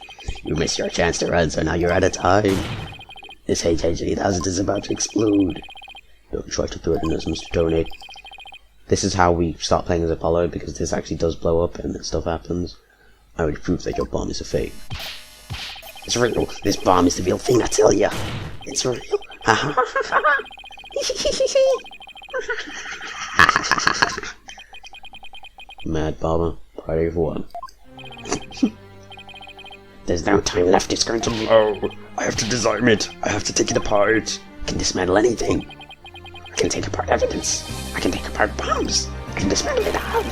You missed your chance to run, so now you're out of time. This HH-3000 is about to explode. Don't try to threaten us, Mr. Toenails. This is how we start playing as Apollo, because this actually does blow up and stuff happens. I would prove that your bomb is a fake. It's real. This bomb is the real thing, I tell ya. It's real. Mad bomber, party of one. There's no time left, it's going to blow. I have to disarm it. I have to take it apart. I can dismantle anything. I can take apart evidence. I can take apart bombs. I can dismantle it all.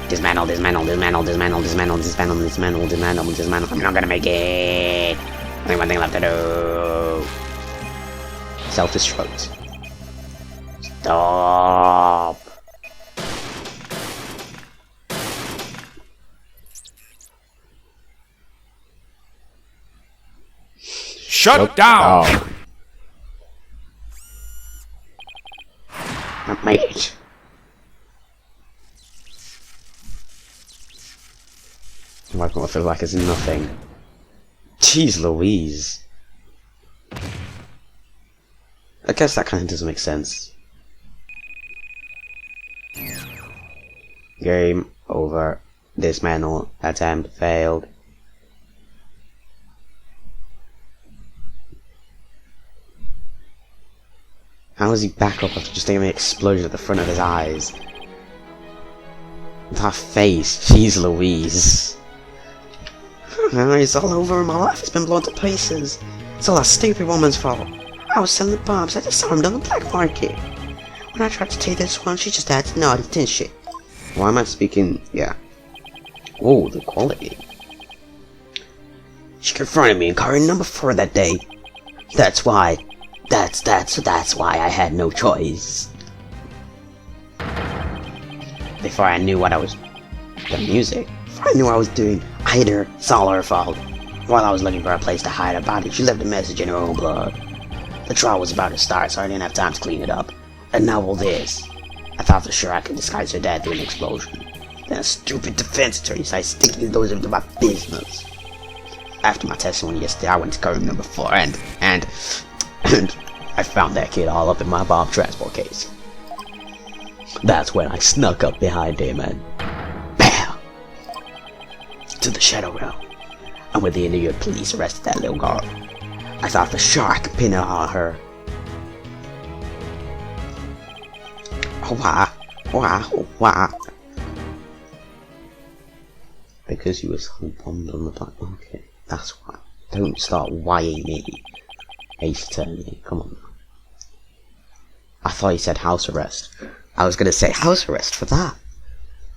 Dismantle, dismantle, dismantle, dismantle, dismantle, dismantle, dismantle, dismantle, dismantle. I'm not gonna make it. Only one thing left to do. Self-destruct. Stop. Shut down! I made it. Why can't I feel like it's nothing? Jeez Louise. I guess that kind of doesn't make sense. Game over. Dismantle attempt failed. How is he back up after just getting an explosion at the front of his eyes? That face, jeez Louise. It's all over, my life has been blown to pieces. It's all that stupid woman's fault. I was selling the bombs, I disarmed on the black market. When I tried to take this one, she just acted naughty, didn't she? Why am I speaking? Yeah. Oh, the quality. She confronted me in car number 4 that day. That's why. That's why I had no choice. Before I knew what I was... The music. Before I knew what I was doing, I hit her. It's all her fault. While I was looking for a place to hide her body, she left a message in her own blood. The trial was about to start, so I didn't have time to clean it up. And now all this. I thought for sure I could disguise her death through an explosion. Then a stupid defense attorney started sticking his nose into my business. After my testimony yesterday, I went to cover number 4 and I found that kid all up in my bomb transport case. That's when I snuck up behind him and BAM! To the Shadow Realm. And when the New York police arrested that little girl, I thought for sure I could pin it on her. Why? Because you was bombed on the black market. That's why. Don't start whying me. Ace Attorney, come on. I thought you said house arrest. I was gonna say house arrest for that.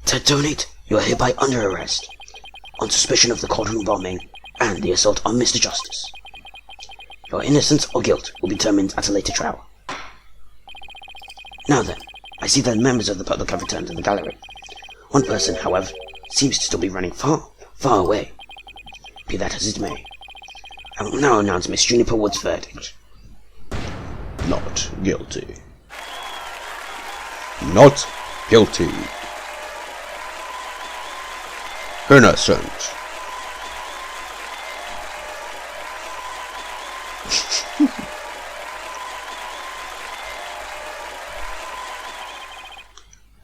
To donate, you are hereby under arrest on suspicion of the courtroom bombing and the assault on Mr. Justice. Your innocence or guilt will be determined at a later trial. Now then, I see that members of the public have returned to the gallery. One person, however, seems to still be running far, far away. Be that as it may, I will now announce Miss Juniper Wood's verdict. Not guilty. Not guilty. Innocent.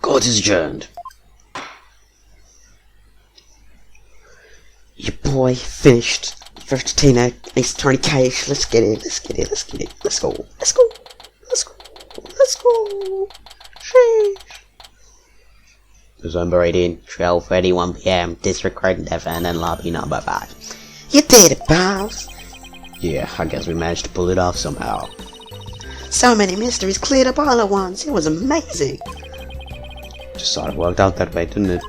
Court is adjourned. Your boy finished first Tina Ace Attorney case. Let's get it. Let's go. Let's go. Sheesh. December 18, 12:31 p.m. District Court in Devon and lobby number 5. You did it, boss. Yeah, I guess we managed to pull it off somehow. So many mysteries cleared up all at once. It was amazing. Just sort of worked out that way, didn't it?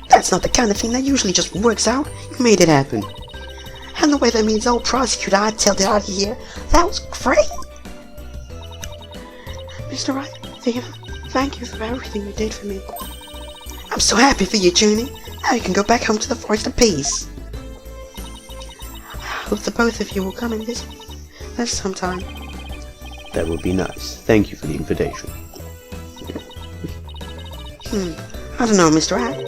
That's not the kind of thing that usually just works out. You made it happen. And the way that means old prosecutor I tailed it out of here, that was great. Mr. Wright, thank you for everything you did for me. I'm so happy for you, Junie. Now you can go back home to the forest in peace. I hope the both of you will come and visit me sometime. That would be nice. Thank you for the invitation. I don't know, Mr. Wright.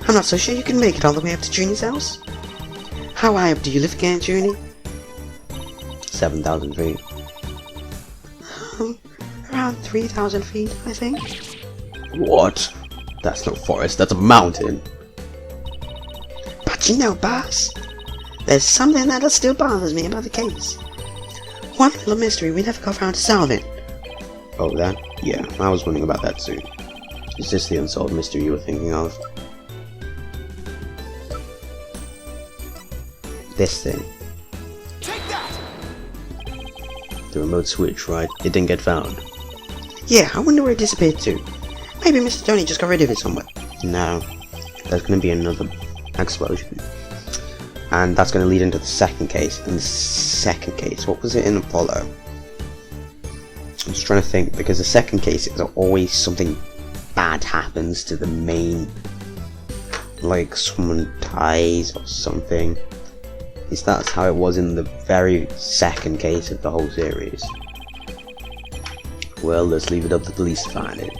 I'm not so sure you can make it all the way up to Junie's house. How high up do you live again, Junie? 7,000 feet. Around 3,000 feet, I think. What? That's no forest, that's a mountain. But you know, boss, there's something that still bothers me about the case. One little mystery we never got around to solving. Oh, that? Yeah, I was wondering about that too. Is this the unsolved mystery you were thinking of? This thing. The remote switch, right? It didn't get found. Yeah, I wonder where it disappeared to. Maybe Mr. Tony just got rid of it somewhere. No, there's going to be another explosion. And that's going to lead into the second case. And the second case, what was it in Apollo? I'm just trying to think, because the second case is always something bad happens to the main, like someone dies or something. At least that's how it was in the very second case of the whole series. Well, let's leave it up to the police to find it.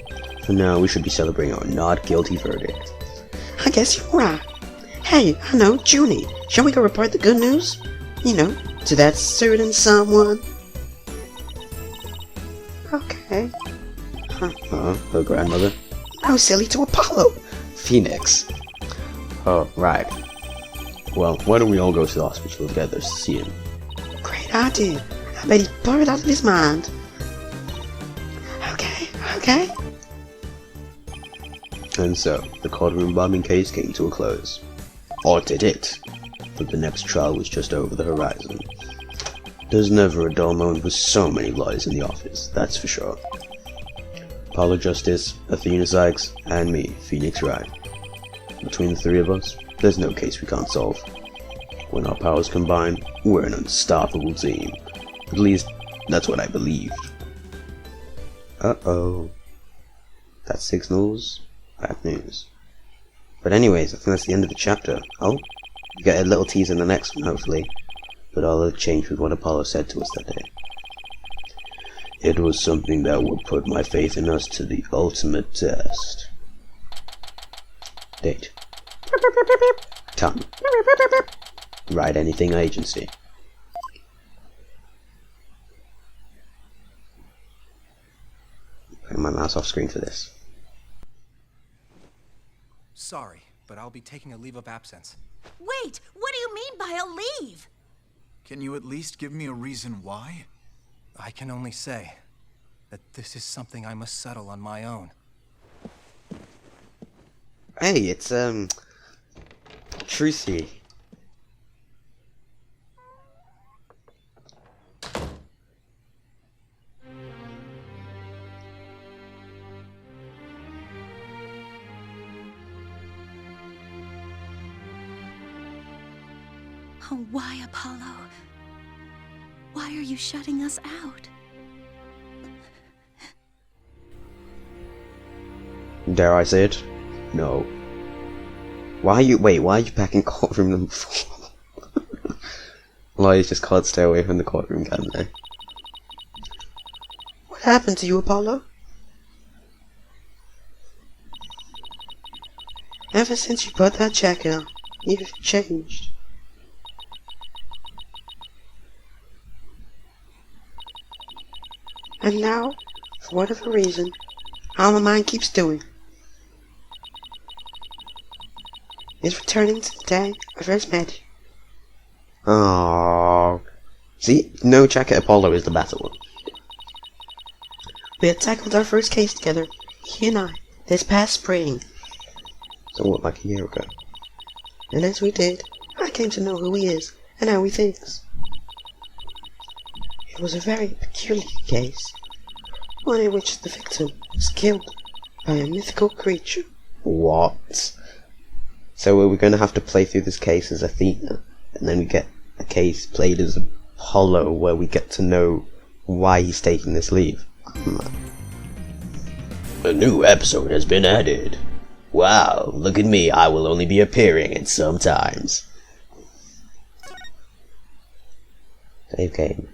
For now, we should be celebrating our not guilty verdict. I guess you're right. Hey, I know, Junie, shall we go report the good news? You know, to that certain someone. Okay. Her grandmother? No, silly, to Apollo. Phoenix. Oh, right. Well, why don't we all go to the hospital together to see him? Great idea. I bet he blew it out of his mind. Okay. And so, the courtroom bombing case came to a close. Or did it? But the next trial was just over the horizon. There's never a dull moment with so many lawyers in the office, that's for sure. Apollo Justice, Athena Sykes, and me, Phoenix Wright. Between the three of us, there's no case we can't solve. When our powers combine, we're an unstoppable team. At least, that's what I believed. Uh-oh. That signals bad news. But anyways, I think that's the end of the chapter. Oh, you get a little tease in the next one, hopefully. But all will change with what Apollo said to us that day. It was something that would put my faith in us to the ultimate test. Date. Time. Write anything agency. Putting my mouse off screen for this. Sorry, but I'll be taking a leave of absence. Wait, what do you mean by a leave? Can you at least give me a reason why? I can only say that this is something I must settle on my own. Hey, it's, Trucy. Oh, why, Apollo? Why are you shutting us out? Dare I say it? No. Why are you packing courtroom number 4? Lawyers just can't stay away from the courtroom, can they? What happened to you, Apollo? Ever since you put that jacket on, you've changed. And now, for whatever reason, all my mind keeps doing is returning to the day I first met you. Oh, see, no jacket Apollo is the better one. We had tackled our first case together, he and I, this past spring. So what, like a year ago? And as we did, I came to know who he is and how he thinks. It was a very peculiar case, one in which the victim was killed by a mythical creature. What? So are we going to have to play through this case as Athena, and then we get a case played as Apollo where we get to know why he's taking this leave? A new episode has been added. Wow, look at me, I will only be appearing in sometimes. Save game.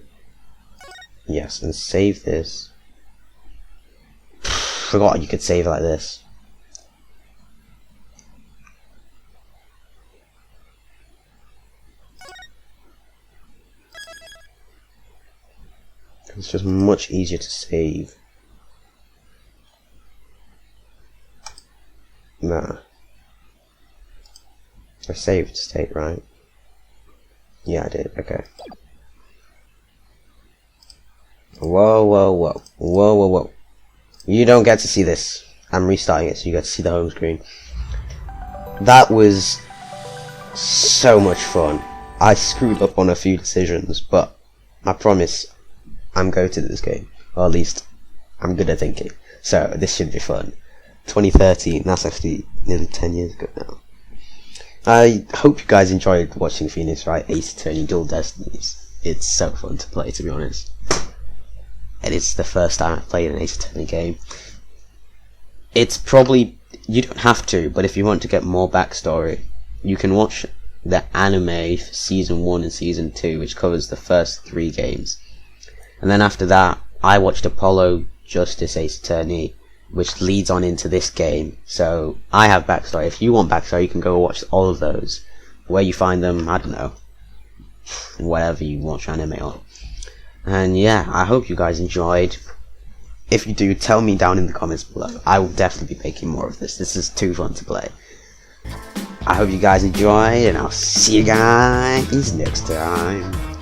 Yes, and save this. Forgot you could save like this. It's just much easier to save. Nah. I saved state, right? Yeah, I did. Okay. Whoa, whoa, whoa. Whoa, whoa, whoa. You don't get to see this. I'm restarting it so you get to see the home screen. That was so much fun. I screwed up on a few decisions, but I promise I'm go to this game. Or at least I'm good at thinking. So this should be fun. 2013, that's actually nearly 10 years ago now. I hope you guys enjoyed watching Phoenix Wright Ace Attorney Dual Destinies. It's so fun to play, to be honest. And it's the first time I've played an Ace Attorney game. It's probably, you don't have to, but if you want to get more backstory, you can watch the anime for Season 1 and Season 2, which covers the first 3 games. And then after that, I watched Apollo Justice Ace Attorney, which leads on into this game. So I have backstory. If you want backstory, you can go watch all of those. Where you find them, I don't know. Whatever you watch anime on. And yeah, I hope you guys enjoyed. If you do, tell me down in the comments below. I will definitely be making more of this. This is too fun to play. I hope you guys enjoy, and I'll see you guys next time.